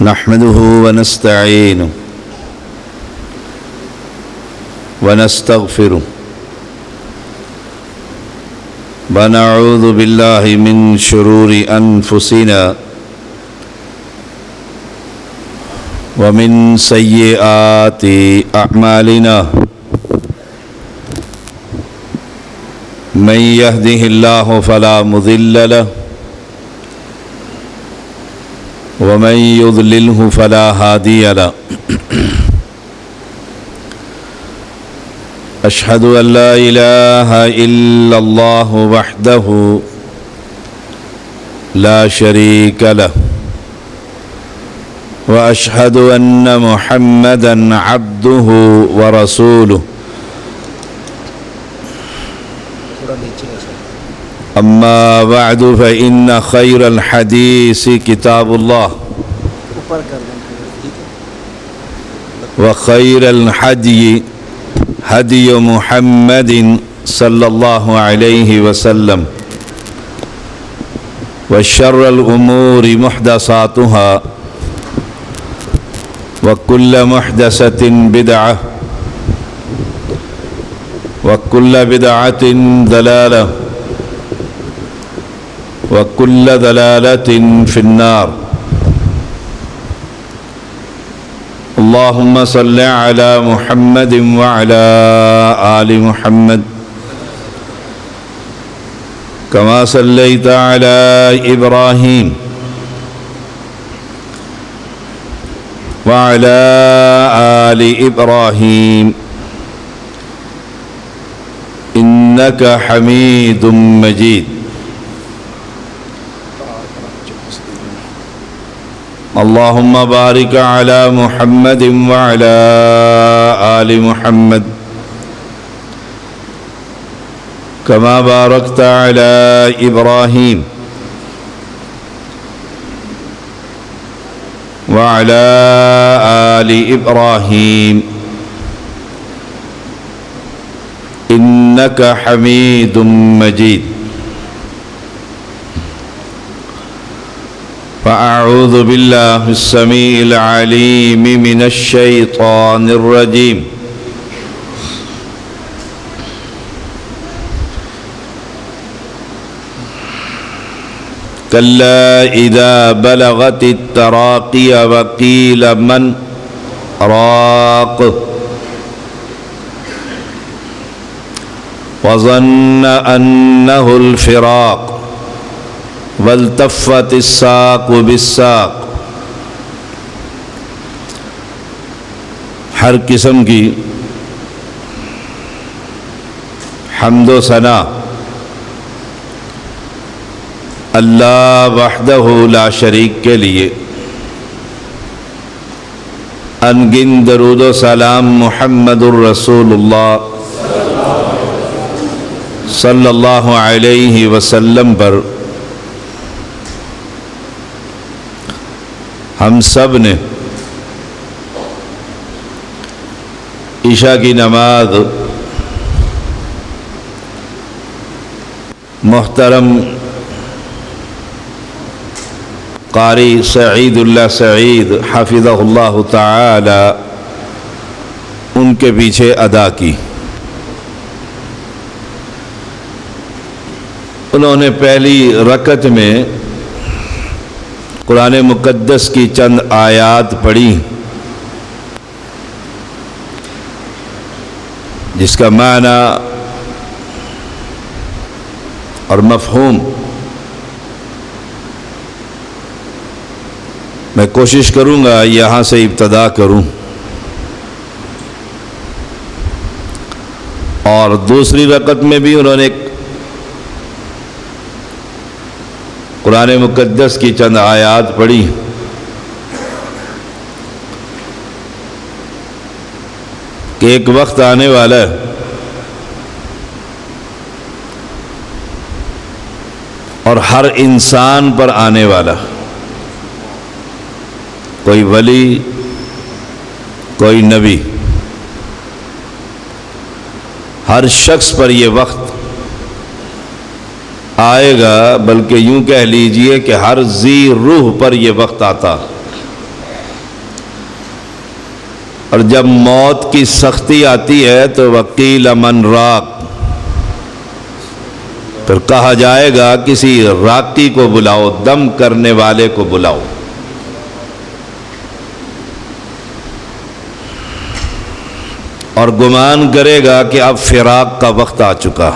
نحمده ونستعينه ونستغفره ونعوذ بالله من شرور أنفسنا ومن سيئات أعمالنا من يهده الله فلا مضل له ومن يضلله فلا هادي له أشهد أن لا إله إلا الله وحده لا شريك له وأشهد أن محمدًا عبده ورسوله أما بعد فإن خير الحديث كتاب الله وخير الهدي هدي محمد صلى الله عليه وسلم وشر الأمور محدثاتها وكل محدثة بدعة وكل بدعة ضلالة وكل ضلالة في النار اللهم صل على محمد وعلى آل محمد كما صليت على إبراهيم وعلى آل إبراهيم إنك حميد مجيد اللهم بارك على محمد وعلى آل محمد كما باركت على إبراهيم وعلى آل إبراهيم إنك حميد مجيد فأعوذ بالله السميع العليم من الشيطان الرجيم كلا إذا بلغت التراقي وقيل من راق وظن أنه الفراق والتفت الساق بالساق ہر قسم کی حمد و ثنا اللہ وحدہ لا شریک کے لیے، انگن درود و سلام محمد الرسول اللہ صلی اللہ علیہ وسلم پر ہم سب نے عشاء کی نماز محترم قاری سعید اللہ سعید حفظہ اللہ تعالی ان کے پیچھے ادا کی۔ انہوں نے پہلی رکعت میں قرآن مقدس کی چند آیات پڑھی جس کا معنی اور مفہوم میں کوشش کروں گا یہاں سے ابتدا کروں، اور دوسری رکعت میں بھی انہوں نے قرآن مقدس کی چند آیات پڑھی کہ ایک وقت آنے والا ہے اور ہر انسان پر آنے والا، کوئی ولی کوئی نبی، ہر شخص پر یہ وقت آئے گا، بلکہ یوں کہہ لیجئے کہ ہر ذی روح پر یہ وقت آتا۔ اور جب موت کی سختی آتی ہے تو وکیل من راق، پھر کہا جائے گا کسی راقی کو بلاؤ، دم کرنے والے کو بلاؤ۔ اور گمان کرے گا کہ اب فراق کا وقت آ چکا،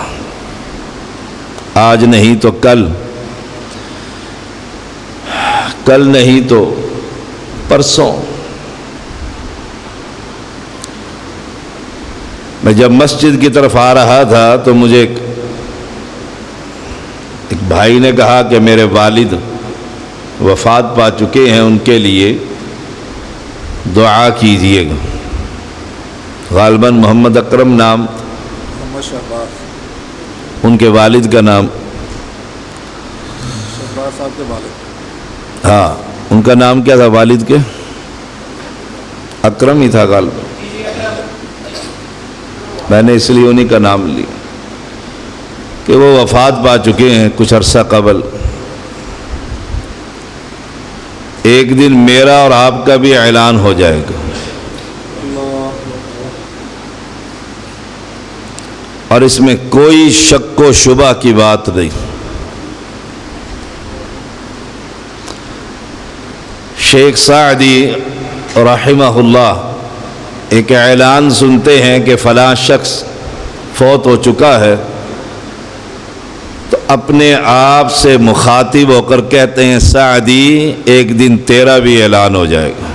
آج نہیں تو کل، کل نہیں تو پرسوں۔ میں جب مسجد کی طرف آ رہا تھا تو مجھے ایک بھائی نے کہا کہ میرے والد وفات پا چکے ہیں، ان کے لیے دعا کیجیے گا۔ غالباً محمد اکرم نام، محمد شہباز، ان کے والد کا نام، شہباز صاحب کے والد، ہاں ان کا نام کیا تھا والد کے؟ اکرم ہی تھا غالباً، میں نے اس لیے انہی کا نام لیا کہ وہ وفات پا چکے ہیں کچھ عرصہ قبل۔ ایک دن میرا اور آپ کا بھی اعلان ہو جائے گا، اور اس میں کوئی شک و شبہ کی بات نہیں۔ شیخ سعدی رحمہ اللہ ایک اعلان سنتے ہیں کہ فلاں شخص فوت ہو چکا ہے، تو اپنے آپ سے مخاطب ہو کر کہتے ہیں سعدی ایک دن تیرا بھی اعلان ہو جائے گا۔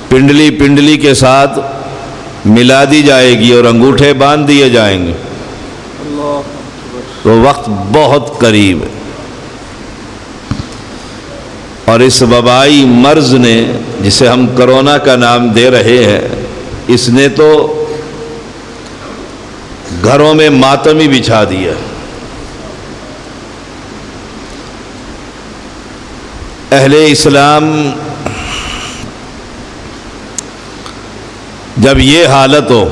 پنڈلی پنڈلی کے ساتھ ملا دی جائے گی اور انگوٹھے باندھ دیے جائیں گے، تو وقت بہت قریب ہے۔ اور اس وبائی مرض نے، جسے ہم کرونا کا نام دے رہے ہیں، اس نے تو گھروں میں ماتم ہی بچھا دیا۔ اہل اسلام جب یہ حالت ہو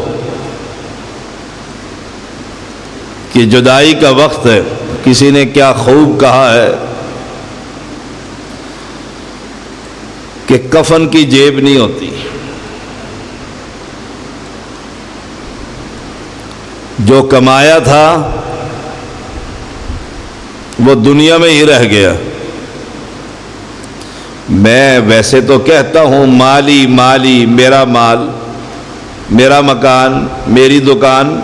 کہ جدائی کا وقت ہے، کسی نے کیا خوب کہا ہے کہ کفن کی جیب نہیں ہوتی، جو کمایا تھا وہ دنیا میں ہی رہ گیا۔ میں ویسے تو کہتا ہوں مالی مالی، میرا مال، میرا مکان، میری دکان،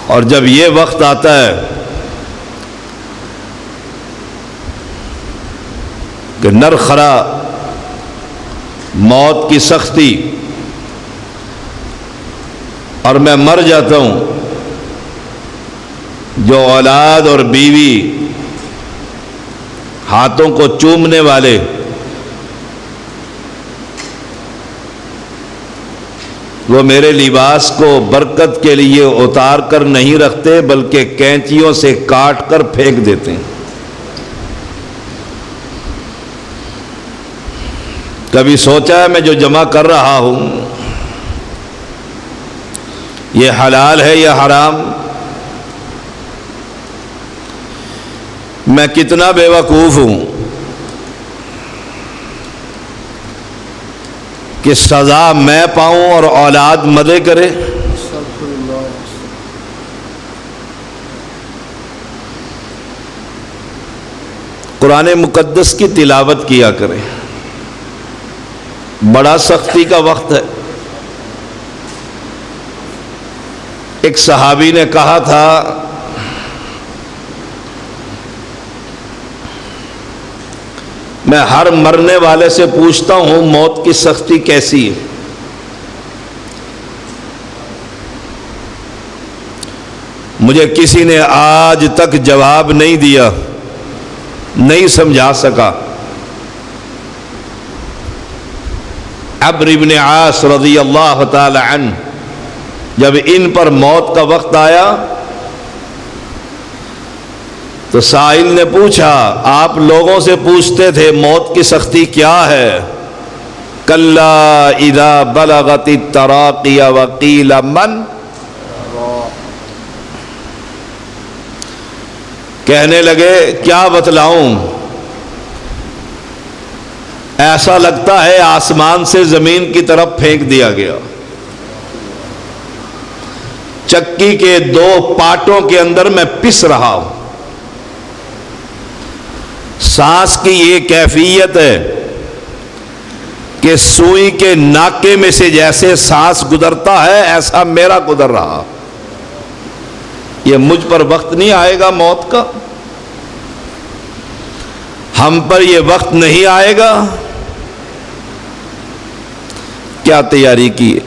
اور جب یہ وقت آتا ہے کہ نرخرا موت کی سختی، اور میں مر جاتا ہوں، جو اولاد اور بیوی ہاتھوں کو چومنے والے وہ میرے لباس کو برکت کے لیے اتار کر نہیں رکھتے بلکہ کینچیوں سے کاٹ کر پھینک دیتے ہیں۔ کبھی سوچا ہے میں جو جمع کر رہا ہوں یہ حلال ہے یا حرام؟ میں کتنا بے وقوف ہوں کہ سزا میں پاؤں اور اولاد مزے کرے۔ قرآن مقدس کی تلاوت کیا کریں، بڑا سختی کا وقت ہے۔ ایک صحابی نے کہا تھا میں ہر مرنے والے سے پوچھتا ہوں موت کی سختی کیسی ہے؟ مجھے کسی نے آج تک جواب نہیں دیا، نہیں سمجھا سکا۔ عمرو بن عاص رضی اللہ تعالی عنہ جب ان پر موت کا وقت آیا تو سائل نے پوچھا آپ لوگوں سے پوچھتے تھے موت کی سختی کیا ہے؟ کلا اذا بلغت التراقی وقیل من، کہنے لگے کیا بتلاؤں، ایسا لگتا ہے آسمان سے زمین کی طرف پھینک دیا گیا، چکی کے 2 پارٹوں کے اندر میں پس رہا ہوں۔ سانس کی یہ کیفیت ہے کہ سوئی کے ناکے میں سے جیسے سانس گزرتا ہے ایسا میرا گزر رہا۔ یہ مجھ پر وقت نہیں آئے گا موت کا، ہم پر یہ وقت نہیں آئے گا؟ کیا تیاری کی ہے؟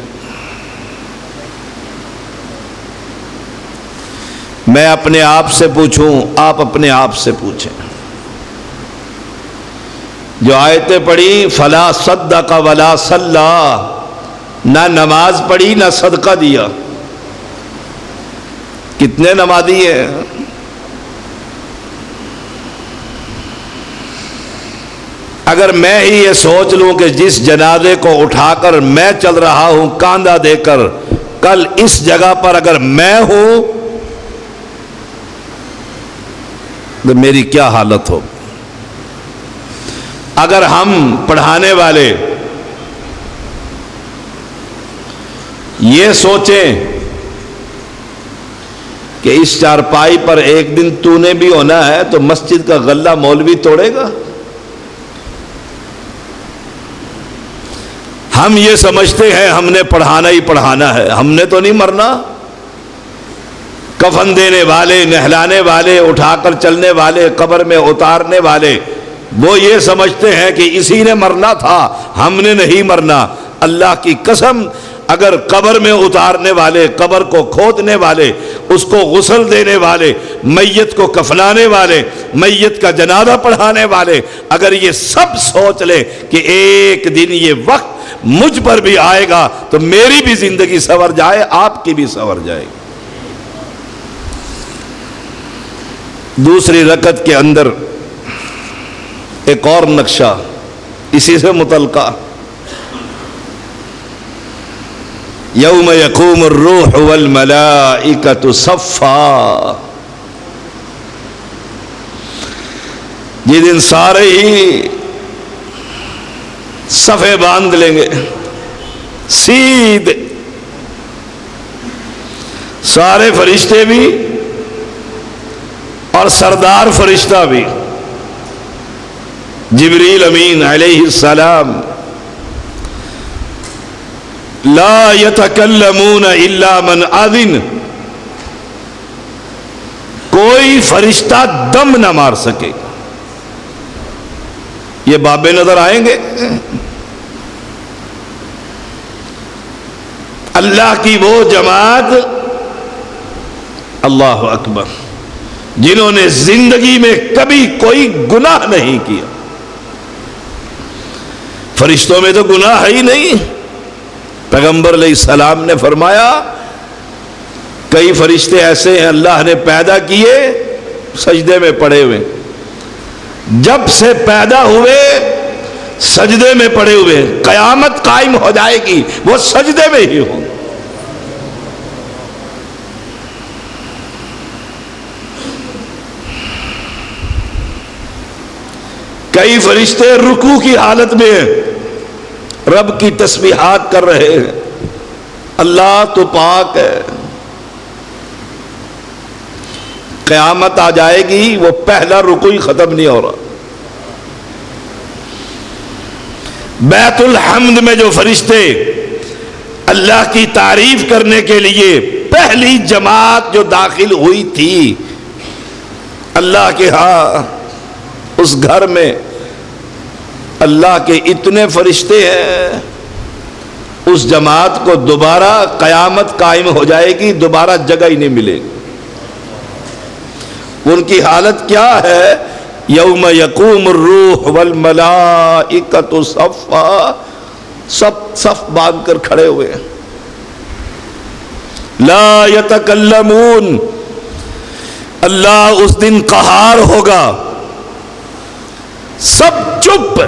میں اپنے آپ سے پوچھوں، آپ اپنے آپ سے پوچھیں۔ جو آیتیں پڑھی فلا صدق ولا صلی، نہ نماز پڑھی نہ صدقہ دیا، کتنے نمازی ہیں؟ اگر میں ہی یہ سوچ لوں کہ جس جنازے کو اٹھا کر میں چل رہا ہوں کاندھا دے کر، کل اس جگہ پر اگر میں ہوں تو میری کیا حالت ہو؟ اگر ہم پڑھانے والے یہ سوچیں کہ اس چارپائی پر ایک دن تو نے بھی ہونا ہے تو مسجد کا غلہ مولوی توڑے گا؟ ہم یہ سمجھتے ہیں ہم نے پڑھانا ہی پڑھانا ہے، ہم نے تو نہیں مرنا۔ کفن دینے والے، نہلانے والے، اٹھا کر چلنے والے، قبر میں اتارنے والے، وہ یہ سمجھتے ہیں کہ اسی نے مرنا تھا، ہم نے نہیں مرنا۔ اللہ کی قسم، اگر قبر میں اتارنے والے، قبر کو کھودنے والے، اس کو غسل دینے والے، میت کو کفنانے والے، میت کا جنازہ پڑھانے والے، اگر یہ سب سوچ لیں کہ ایک دن یہ وقت مجھ پر بھی آئے گا تو میری بھی زندگی سنور جائے، آپ کی بھی سنور جائے گی۔ دوسری رکعت کے اندر ایک اور نقشہ اسی سے متعلقہ، یوم یقوم الروح والملائکۃ صفا، جس دن سارے ہی صفے باندھ لیں گے سیدھے، سارے فرشتے بھی اور سردار فرشتہ بھی، جبریل امین علیہ السلام، لا یتکلمون الا من اذن، کوئی فرشتہ دم نہ مار سکے۔ یہ بابے نظر آئیں گے، اللہ کی وہ جماعت، اللہ اکبر، جنہوں نے زندگی میں کبھی کوئی گناہ نہیں کیا۔ فرشتوں میں تو گناہ ہے ہی نہیں۔ پیغمبر علیہ السلام نے فرمایا کئی فرشتے ایسے ہیں اللہ نے پیدا کیے سجدے میں پڑے ہوئے، جب سے پیدا ہوئے سجدے میں پڑے ہوئے، قیامت قائم ہو جائے گی وہ سجدے میں ہی ہوں۔ کئی فرشتے رکوع کی حالت میں رب کی تسبیحات کر رہے ہیں، اللہ تو پاک ہے۔ قیامت آ جائے گی وہ پہلا رکوع ہی ختم نہیں ہو رہا۔ بیت الحمد میں جو فرشتے اللہ کی تعریف کرنے کے لیے پہلی جماعت جو داخل ہوئی تھی اللہ کے ہاں، اس گھر میں اللہ کے اتنے فرشتے ہیں، اس جماعت کو دوبارہ قیامت قائم ہو جائے گی، دوبارہ جگہ ہی نہیں ملے گی۔ ان کی حالت کیا ہے؟ یوم یقوم الروح والملائکۃ صفا، سب صف باندھ کر کھڑے ہوئے ہیں، لا یتکلمون، اللہ اس دن قہار ہوگا، سب چپ۔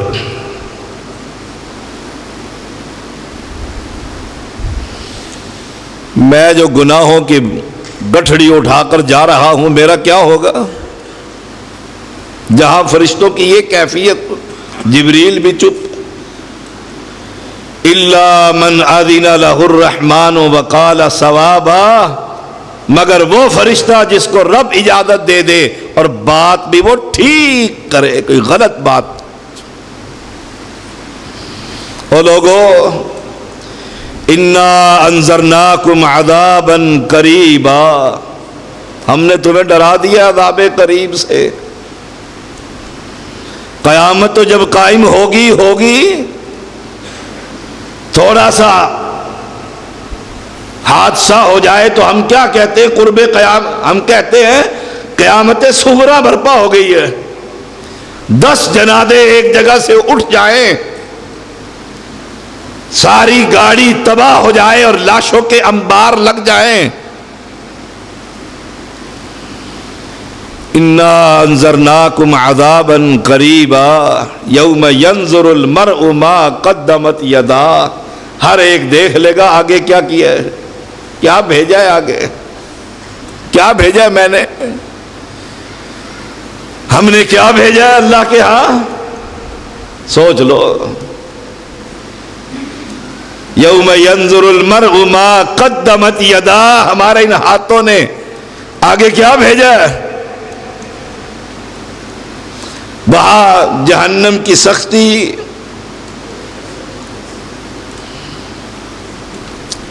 میں جو گناہوں کی گٹھڑی اٹھا کر جا رہا ہوں میرا کیا ہوگا؟ جہاں فرشتوں کی یہ کیفیت، جبریل بھی چپ، الا من اذن له الرحمن وقال صوابا، مگر وہ فرشتہ جس کو رب اجازت دے دے اور بات بھی وہ ٹھیک کرے، کوئی غلط بات۔ او لوگو، انا انذرناکم عذابا قریبا، ہم نے تمہیں ڈرا دیا عذاب قریب سے۔ قیامت تو جب قائم ہوگی، تھوڑا سا حادثہ ہو جائے تو ہم کیا کہتے ہیں؟ قرب قیام، ہم کہتے ہیں قیامت صغریٰ برپا ہو گئی ہے۔ 10 جنازے ایک جگہ سے اٹھ جائیں، ساری گاڑی تباہ ہو جائے اور لاشوں کے انبار لگ جائیں۔ انا انذرناکم عذابا قریبا یوم ینظر المرء ما قدمت یداہ، ہر ایک دیکھ لے گا آگے کیا کیا ہے، کیا بھیجا ہے، آگے کیا بھیجا ہے میں نے، ہم نے کیا بھیجا ہے اللہ کے ہاں، سوچ لو۔ یوم ینظر المرء ما قدمت یداہ، ہمارے ان ہاتھوں نے آگے کیا بھیجا ہے۔ وہاں جہنم کی سختی،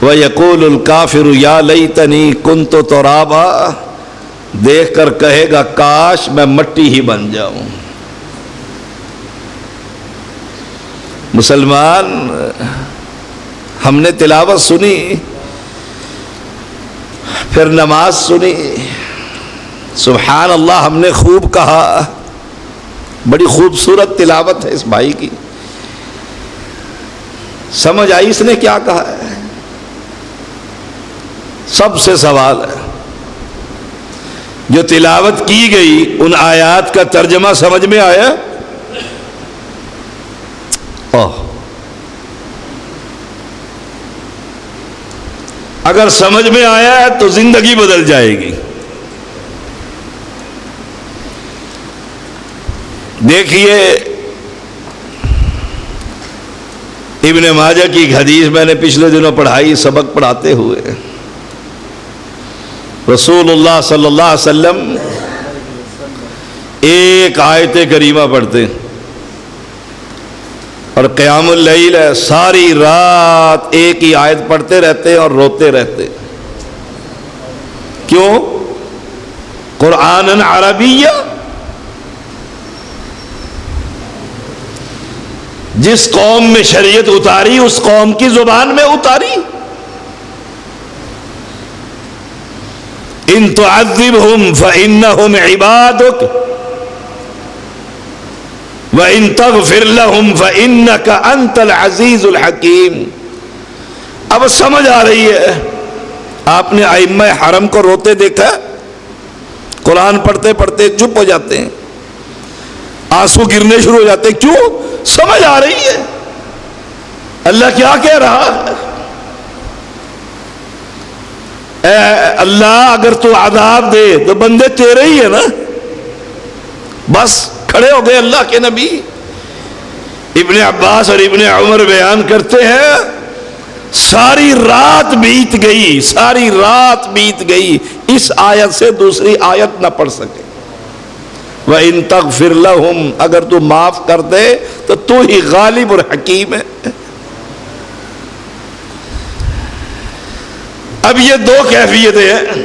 وَيَقُولُ الْكَافِرُ يَا لَيْتَنِي كُنْتُ تُرَابًا، دیکھ کر کہے گا کاش میں مٹی ہی بن جاؤں۔ مسلمان، ہم نے تلاوت سنی، پھر نماز سنی، سبحان اللہ ہم نے خوب کہا، بڑی خوبصورت تلاوت ہے اس بھائی کی، سمجھ آئی اس نے کیا کہا ہے؟ سب سے سوال ہے، جو تلاوت کی گئی ان آیات کا ترجمہ سمجھ میں آیا؟ اگر سمجھ میں آیا ہے تو زندگی بدل جائے گی۔ دیکھیے ابن ماجہ کی ایک حدیث میں نے پچھلے دنوں پڑھائی، سبق پڑھاتے ہوئے، رسول اللہ صلی اللہ علیہ وسلم ایک آیت کریمہ پڑھتے اور قیام اللیل ہے، ساری رات ایک ہی آیت پڑھتے رہتے اور روتے رہتے۔ کیوں؟ قرآن عربیہ، جس قوم میں شریعت اتاری اس قوم کی زبان میں اتاری۔ ان تعذبہم فإنہم عبادک وَإِن تَغْفِرْ لَهُمْ فَإِنَّكَ أَنْتَ الْعَزِيزُ الْحَكِيمُ۔ اب سمجھ آ رہی ہے؟ آپ نے ائمہ حرم کو روتے دیکھا، قرآن پڑھتے پڑھتے چپ ہو جاتے ہیں، آنسو گرنے شروع ہو جاتے ہیں، کیوں؟ سمجھ آ رہی ہے اللہ کیا کہہ رہا ہے۔ اے اللہ اگر تو عذاب دے تو بندے تیرے ہی ہے نا، بس کھڑے ہو گئے اللہ کے نبی۔ ابن عباس اور ابن عمر بیان کرتے ہیں ساری رات بیت گئی، ساری رات بیت گئی، اس آیت سے دوسری آیت نہ پڑھ سکے۔ وَإِن تَغْفِرْ لَهُمْ، اگر تو معاف کر دے تو تو ہی غالب اور حکیم ہے۔ اب یہ دو کیفیتیں ہیں،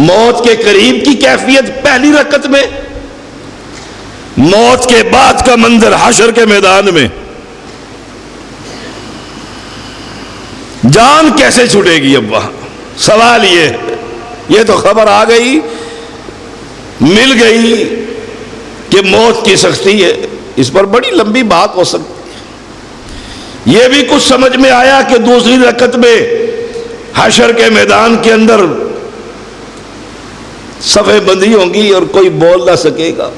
موت کے قریب کی کیفیت پہلی رکعت میں، موت کے بعد کا منظر حشر کے میدان میں۔ جان کیسے چھوٹے گی اب وہاں؟ سوال یہ تو خبر آ گئی، مل گئی کہ موت کی سختی ہے، اس پر بڑی لمبی بات ہو سکتی ہے۔ یہ بھی کچھ سمجھ میں آیا کہ دوسری رکعت میں حشر کے میدان کے اندر صفیں بندی ہوں گی اور کوئی بول نہ سکے گا،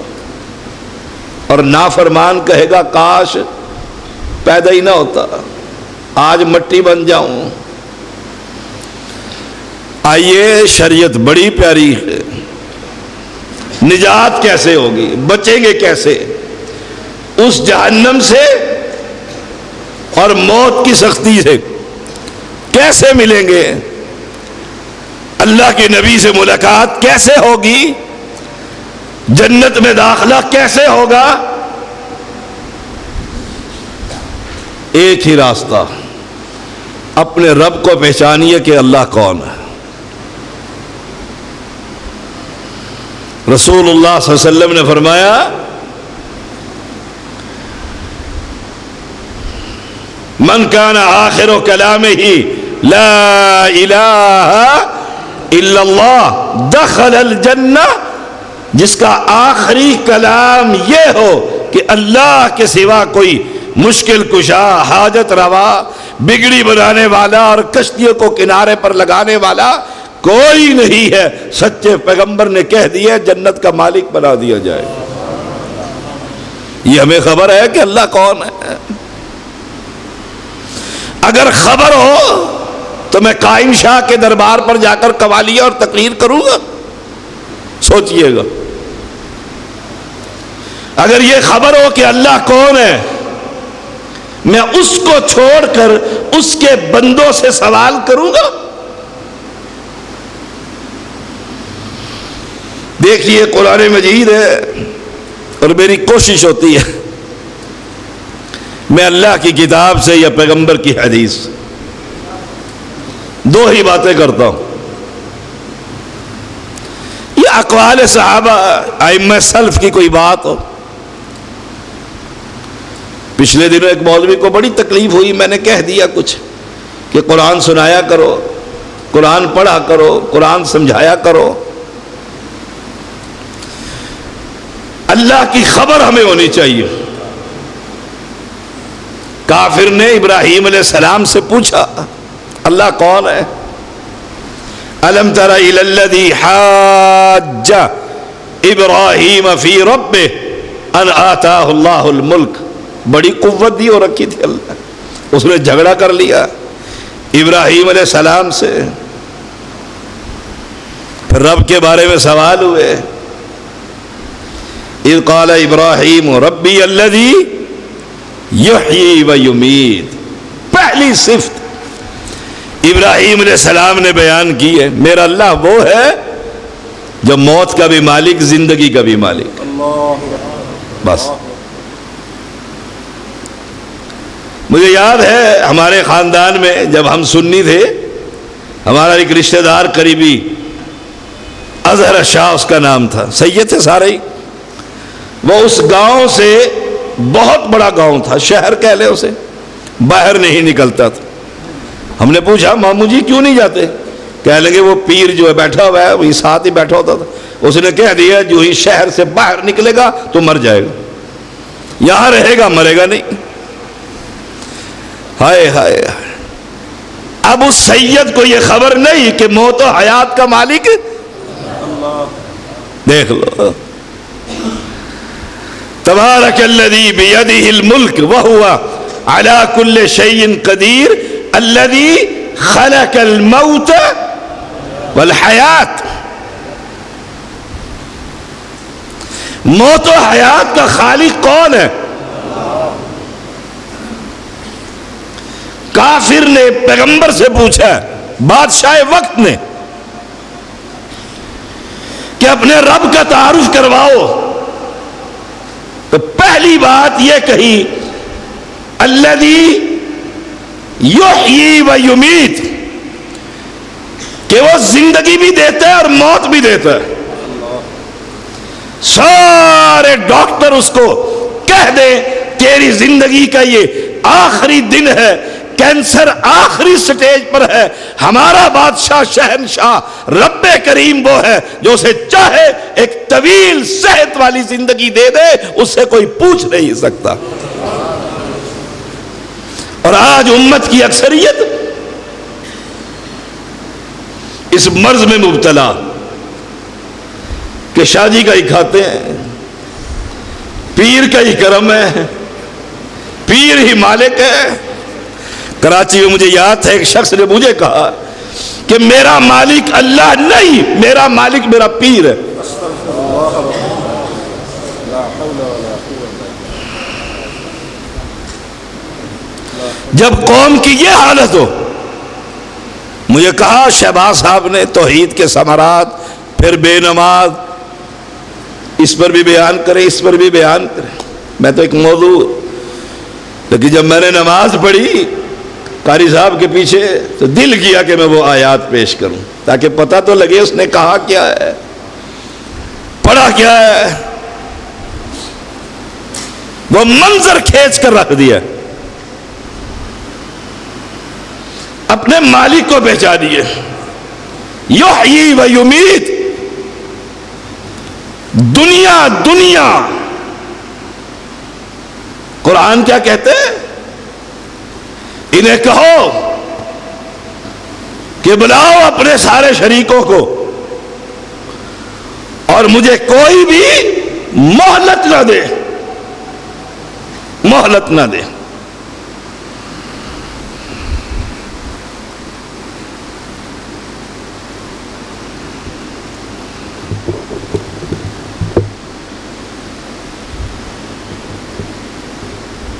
اور نافرمان کہے گا کاش پیدا ہی نہ ہوتا، آج مٹی بن جاؤں۔ آئیے، شریعت بڑی پیاری ہے، نجات کیسے ہوگی؟ بچیں گے کیسے اس جہنم سے اور موت کی سختی سے؟ کیسے ملیں گے؟ اللہ کے نبی سے ملاقات کیسے ہوگی؟ جنت میں داخلہ کیسے ہوگا؟ ایک ہی راستہ، اپنے رب کو پہچانیے کہ اللہ کون ہے۔ رسول اللہ صلی اللہ علیہ وسلم نے فرمایا من کان آخر کلامہ لا الہ الا اللہ دخل الجنہ، جس کا آخری کلام یہ ہو کہ اللہ کے سوا کوئی مشکل کشا، حاجت روا، بگڑی بنانے والا اور کشتیوں کو کنارے پر لگانے والا کوئی نہیں ہے، سچے پیغمبر نے کہہ دیا جنت کا مالک بنا دیا جائے۔ یہ ہمیں خبر ہے کہ اللہ کون ہے۔ اگر خبر ہو تو میں قائم شاہ کے دربار پر جا کر قوالیہ اور تقریر کروں گا؟ سوچئے گا۔ اگر یہ خبر ہو کہ اللہ کون ہے، میں اس کو چھوڑ کر اس کے بندوں سے سوال کروں گا؟ دیکھیے قرآن مجید ہے اور میری کوشش ہوتی ہے میں اللہ کی کتاب سے یا پیغمبر کی حدیث دو ہی باتیں کرتا ہوں۔ یہ اقوال صحابہ ائمہ سلف کی کوئی بات ہو۔ پچھلے دنوں ایک مولوی کو بڑی تکلیف ہوئی، میں نے کہہ دیا کچھ کہ قرآن سنایا کرو، قرآن پڑھا کرو، قرآن سمجھایا کرو۔ اللہ کی خبر ہمیں ہونی چاہیے۔ کافر نے ابراہیم علیہ السلام سے پوچھا اللہ کون ہے؟ الم تر الی الذی حاج ابراہیم فی ربہ ان آتاہ اللہ الملک، بڑی قوت دی اور رکھی تھی اللہ، اس نے جھگڑا کر لیا ابراہیم علیہ السلام سے، پھر رب کے بارے میں سوال ہوئے۔ اذ قال ابراہیم ربی الذی یحیی و یمیت، پہلی صفت ابراہیم علیہ السلام نے بیان کی ہے، میرا اللہ وہ ہے جو موت کا بھی مالک، زندگی کا بھی مالک۔ بس مجھے یاد ہے ہمارے خاندان میں جب ہم سنی تھے، ہمارا ایک رشتہ دار قریبی اظہر شاہ اس کا نام تھا، سید تھے سارے ہی، وہ اس گاؤں سے، بہت بڑا گاؤں تھا، شہر کہہ لے اسے، باہر نہیں نکلتا تھا۔ ہم نے پوچھا ماموں جی کیوں نہیں جاتے؟ کہہ لگے وہ پیر جو ہے بیٹھا ہوا ہے وہی ساتھ ہی بیٹھا ہوتا تھا، اس نے کہہ دیا جو ہی شہر سے باہر نکلے گا تو مر جائے گا، یہاں رہے گا مرے گا نہیں۔ ہائے ہائے، اب اس سید کو یہ خبر نہیں کہ موت و حیات کا مالک، دیکھ لو، تبارک الذی بیدہ الملک وہو علی کل شیء قدیر الذی خلق الموت والحیات۔ موت و حیات کا خالق کون ہے؟ کافر نے پیغمبر سے پوچھا، بادشاہ وقت نے، کہ اپنے رب کا تعارف کرواؤ، تو پہلی بات یہ کہی الذی یحیی و یمیت، کہ وہ زندگی بھی دیتا ہے اور موت بھی دیتا ہے۔ سارے ڈاکٹر اس کو کہہ دیں تیری زندگی کا یہ آخری دن ہے، کینسر آخری سٹیج پر ہے، ہمارا بادشاہ شہنشاہ رب کریم وہ ہے جو اسے چاہے ایک طویل صحت والی زندگی دے دے، اس سے کوئی پوچھ نہیں سکتا۔ اور آج امت کی اکثریت اس مرض میں مبتلا کہ شادی کا ہی کھاتے ہیں، پیر کا ہی کرم ہے، پیر ہی مالک ہے۔ کراچی میں مجھے یاد ہے ایک شخص نے مجھے کہا کہ میرا مالک اللہ نہیں، میرا مالک میرا پیر ہے۔ جب قوم کی یہ حالت ہو. مجھے کہا شہباز صاحب نے توحید کے ثمرات، پھر بے نماز، اس پر بھی بیان کرے، اس پر بھی بیان کرے. میں تو ایک موضوع، لیکن جب میں نے نماز پڑھی قاری صاحب کے پیچھے تو دل کیا کہ میں وہ آیات پیش کروں تاکہ پتہ تو لگے اس نے کہا کیا ہے، پڑھا کیا ہے. وہ منظر کھینچ کر رکھ دیا، اپنے مالک کو پہچانیے. یحیی و یمیت، دنیا قرآن کیا کہتے ہیں؟ انہیں کہو کہ بلاؤ اپنے سارے شریکوں کو اور مجھے کوئی بھی مہلت نہ دے، مہلت نہ دے.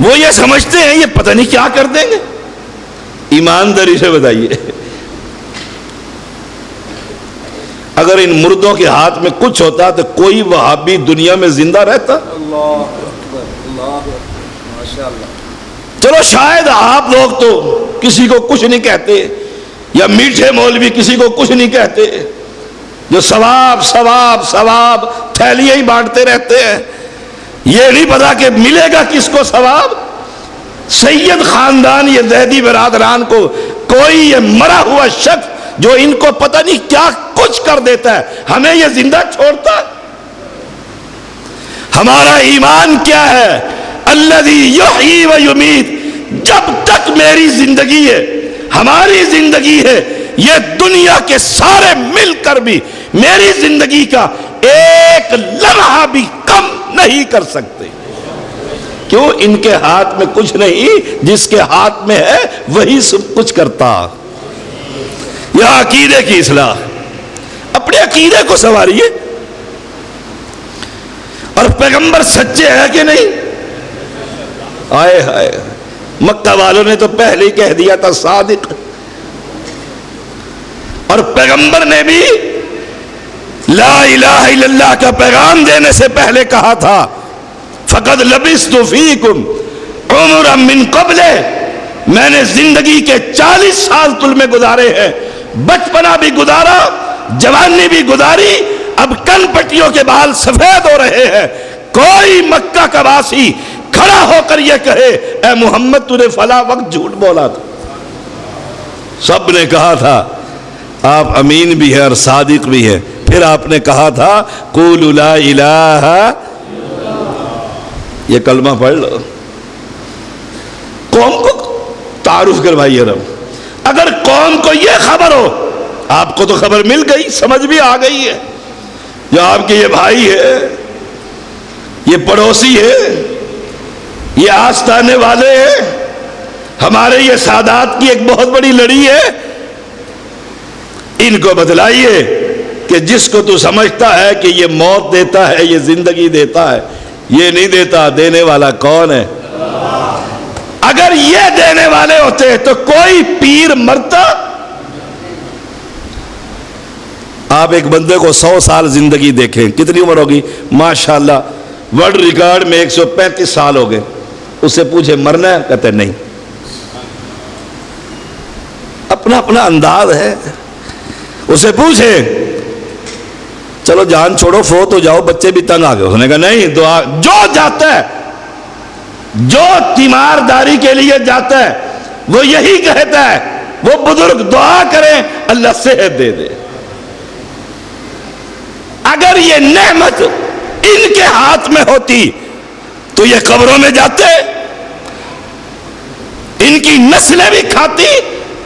وہ یہ سمجھتے ہیں یہ پتہ نہیں کیا کر دیں گے. ایمانداری سے بتائیے، اگر ان مردوں کے ہاتھ میں کچھ ہوتا تو کوئی وہابی دنیا میں زندہ رہتا؟ اللہ اکبر، اللہ اکبر، ماشاءاللہ. چلو شاید آپ لوگ تو کسی کو کچھ نہیں کہتے، یا میٹھے مولوی کسی کو کچھ نہیں کہتے، جو ثواب ثواب ثواب تھیلیاں ہی بانٹتے رہتے ہیں. یہ نہیں پتا کہ ملے گا کس کو ثواب. سید خاندان یہ زیدی برادران کو کوئی یہ مرا ہوا شخص جو ان کو پتہ نہیں کیا کچھ کر دیتا ہے، ہمیں یہ زندہ چھوڑتا. ہمارا ایمان کیا ہے؟ الذی یحیی و یمیت. جب تک میری زندگی ہے، ہماری زندگی ہے، یہ دنیا کے سارے مل کر بھی میری زندگی کا ایک لمحہ بھی کم نہیں کر سکتے. کیوں؟ ان کے ہاتھ میں کچھ نہیں، جس کے ہاتھ میں ہے وہی سب کچھ کرتا. یہاں عقیدے کی اصلاح، اپنے عقیدے کو سنواریے. اور پیغمبر سچے ہیں کہ نہیں؟ آئے ہائے، مکہ والوں نے تو پہلے ہی کہہ دیا تھا صادق. اور پیغمبر نے بھی لا الہ الا اللہ کا پیغام دینے سے پہلے کہا تھا فقد لبثت فیکم عمرا من قبل. میں نے زندگی کے 40 سال تل میں گزارے ہیں، بچپنا بھی گزارا، جوانی بھی گزاری، اب کن پٹیوں کے بال سفید ہو رہے ہیں. کوئی مکہ کا واسی کھڑا ہو کر یہ کہے اے محمد تو نے فلاں وقت جھوٹ بولا تھا. سب نے کہا تھا آپ امین بھی ہے اور صادق بھی ہے. پھر آپ نے کہا تھا قولوا لا الہ، یہ کلمہ پڑھ لو. قوم کو تعارف کروائیے رب. اگر قوم کو یہ خبر ہو، آپ کو تو خبر مل گئی، سمجھ بھی آ گئی ہے، جو آپ کے یہ بھائی ہے، یہ پڑوسی ہے، یہ آستانے والے ہیں، ہمارے یہ سادات کی ایک بہت بڑی لڑی ہے. ان کو بتلائیے کہ جس کو تو سمجھتا ہے کہ یہ موت دیتا ہے، یہ زندگی دیتا ہے، یہ نہیں دیتا. دینے والا کون ہے؟ اگر یہ دینے والے ہوتے تو کوئی پیر مرتا؟ آپ ایک بندے کو 100 سال زندگی دیکھیں، کتنی عمر ہوگی؟ ماشاءاللہ ورلڈ ریکارڈ میں 135 سال ہو گئے. اس سے پوچھے مرنا ہے؟ کہتے نہیں. اپنا اپنا انداز ہے. اسے پوچھے چلو جان چھوڑو فوت ہو جاؤ، بچے بھی تنگ آ گئے. اس نے کہا نہیں، دعا. جو جاتا ہے، جو تیمارداری کے لیے جاتا ہے، وہ یہی کہتا ہے وہ بزرگ دعا کریں اللہ صحت دے دے. اگر یہ نعمت ان کے ہاتھ میں ہوتی تو یہ قبروں میں جاتے، ان کی نسلیں بھی کھاتی،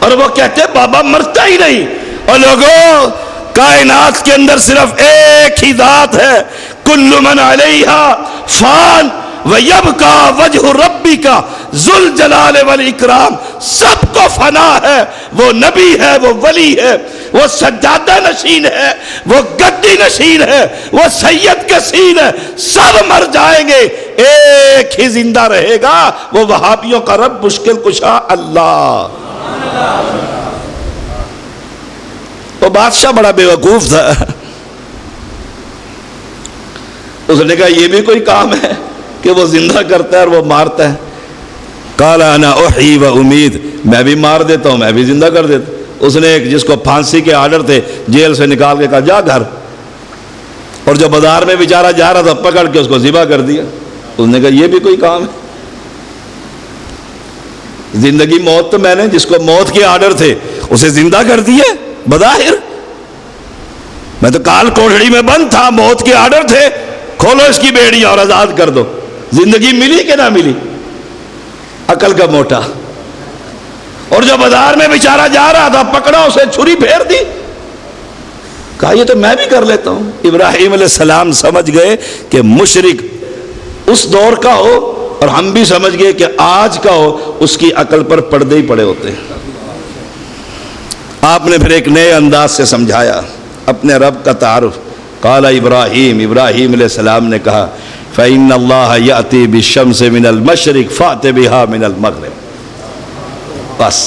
اور وہ کہتے بابا مرتا ہی نہیں. اور لوگوں، کائنات کے اندر صرف ایک ہی ذات ہے، کل من علیہا فان ویبقى وجہ ربک ذو الجلال والاکرام. سب کو فنا ہے، وہ نبی ہے، وہ ولی ہے، وہ سجادہ نشین ہے، وہ گدی نشین ہے، وہ سید کے سین ہے، سب مر جائیں گے، ایک ہی زندہ رہے گا، وہ وہابیوں کا رب مشکل کشا اللہ۔ وہ بادشاہ بڑا بے وقوف تھا، اس نے کہا یہ بھی کوئی کام ہے کہ وہ زندہ کرتا ہے اور وہ مارتا ہے؟ قال انا احیی و امید، میں بھی مار دیتا ہوں، میں بھی زندہ کر دیتا ہوں۔ اس نے ایک جس کو پھانسی کے آرڈر تھے جیل سے نکال کے کہا جا گھر، اور جو بازار میں بیچارہ جا رہا تھا پکڑ کے اس کو ذبح کر دیا۔ اس نے کہا یہ بھی کوئی کام ہے؟ زندگی موت تو میں نے جس کو موت کے آرڈر تھے اسے زندہ کر دیا بظاہر، میں تو کال کوٹڑی میں بند تھا، موت کے آرڈر تھے، کھولو اس کی بیڑی اور آزاد کر دو۔ زندگی ملی کہ نہ ملی؟ عقل کا موٹا۔ اور جو بازار میں بیچارہ جا رہا تھا پکڑا، اسے چھری پھیر دی، کہا یہ تو میں بھی کر لیتا ہوں۔ ابراہیم علیہ السلام سمجھ گئے کہ مشرک اس دور کا ہو اور ہم بھی سمجھ گئے کہ آج کا ہو، اس کی عقل پر پردے ہی پڑے ہوتے ہیں۔ آپ نے پھر ایک نئے انداز سے سمجھایا اپنے رب کا تعارف۔ قال ابراہیم، ابراہیم علیہ السلام نے کہا فإن اللہ یأتی بالشمس من المشرق فأت بها من المغرب۔ بس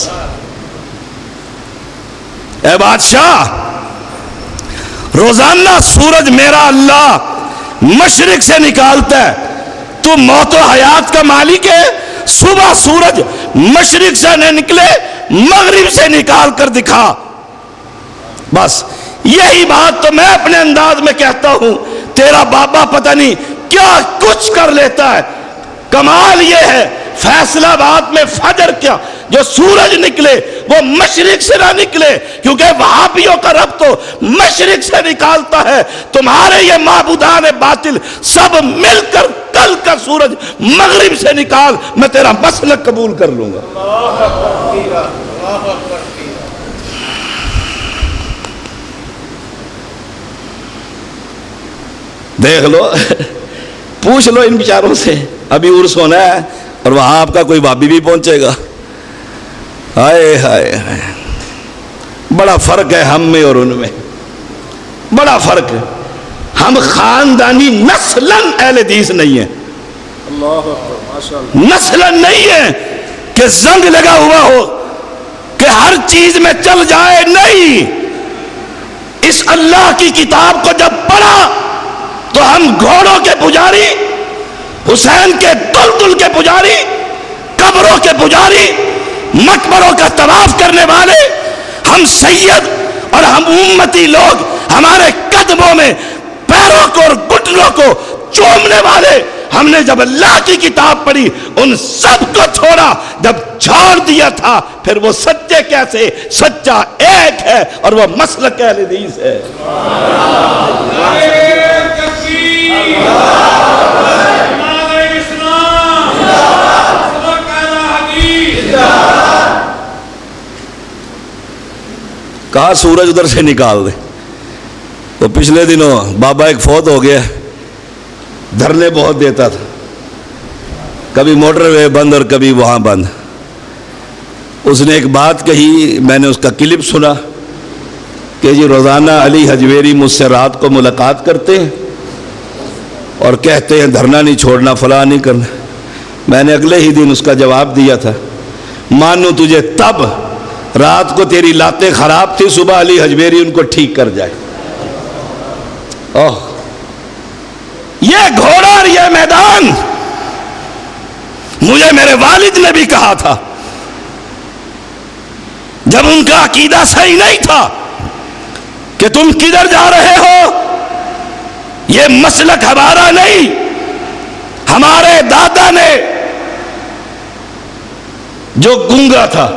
اے بادشاہ، روزانہ سورج میرا اللہ مشرق سے نکالتا ہے، تو موت و حیات کا مالک ہے، صبح سورج مشرق سے نہ نکلے مغرب سے نکال کر دکھا۔ بس یہی بات تو میں اپنے انداز میں کہتا ہوں، تیرا بابا پتہ نہیں کیا کچھ کر لیتا ہے۔ کمال یہ ہے فیصلہ باد میں فجر کیا جو سورج نکلے وہ مشرق سے نہ نکلے، کیونکہ وہابیوں کا رب تو مشرق سے نکالتا ہے۔ تمہارے یہ معبودان باطل سب مل کر کل کا سورج مغرب سے نکال، میں تیرا مسلک قبول کر لوں گا۔ دیکھ لو، پوچھ لو ان بیچاروں سے، ابھی عرس ہونا ہے اور وہاں آپ کا کوئی بابی بھی پہنچے گا۔ ہائے ہائے ہائے، بڑا فرق ہے ہم میں اور ان میں، بڑا فرق ہے۔ ہم خاندانی نسلاً اہل حدیث نہیں ہیں، اللہ اکبر، ماشاءاللہ، نسلاً نہیں ہے کہ زنگ لگا ہوا ہو کہ ہر چیز میں چل جائے، نہیں۔ اس اللہ کی کتاب کو جب پڑھا تو ہم گھوڑوں کے پجاری، حسین کے دلدل کے پجاری، قبروں کے پجاری، مقبروں کا طواف کرنے والے، ہم سید اور ہم امتی لوگ، ہمارے قدموں میں پیروں کو اور گھٹنوں کو چومنے والے، ہم نے جب اللہ کی کتاب پڑھی ان سب کو چھوڑا، جب چھوڑ دیا تھا پھر وہ سچے کیسے؟ سچا ایک ہے اور وہ مسلک اہل حدیث ہے۔ کہا سورج ادھر سے نکال دے۔ تو پچھلے دنوں بابا ایک فوت ہو گیا، دھرنے بہت دیتا تھا، کبھی موٹر وے بند اور کبھی وہاں بند۔ اس نے ایک بات کہی، میں نے اس کا کلپ سنا کہ جی روزانہ علی حجویری مجھ سے رات کو ملاقات کرتے ہیں اور کہتے ہیں دھرنا نہیں چھوڑنا، فلاں نہیں کرنا۔ میں نے اگلے ہی دن اس کا جواب دیا تھا، مانو تجھے تب رات کو تیری لاتیں خراب تھی، صبح علی حجویری ان کو ٹھیک کر جائے۔ اوہ، یہ گھوڑا اور یہ میدان مجھے میرے والد نے بھی کہا تھا جب ان کا عقیدہ صحیح نہیں تھا کہ تم کدھر جا رہے ہو، یہ مسلک ہمارا نہیں۔ ہمارے دادا نے جو گنگا تھا،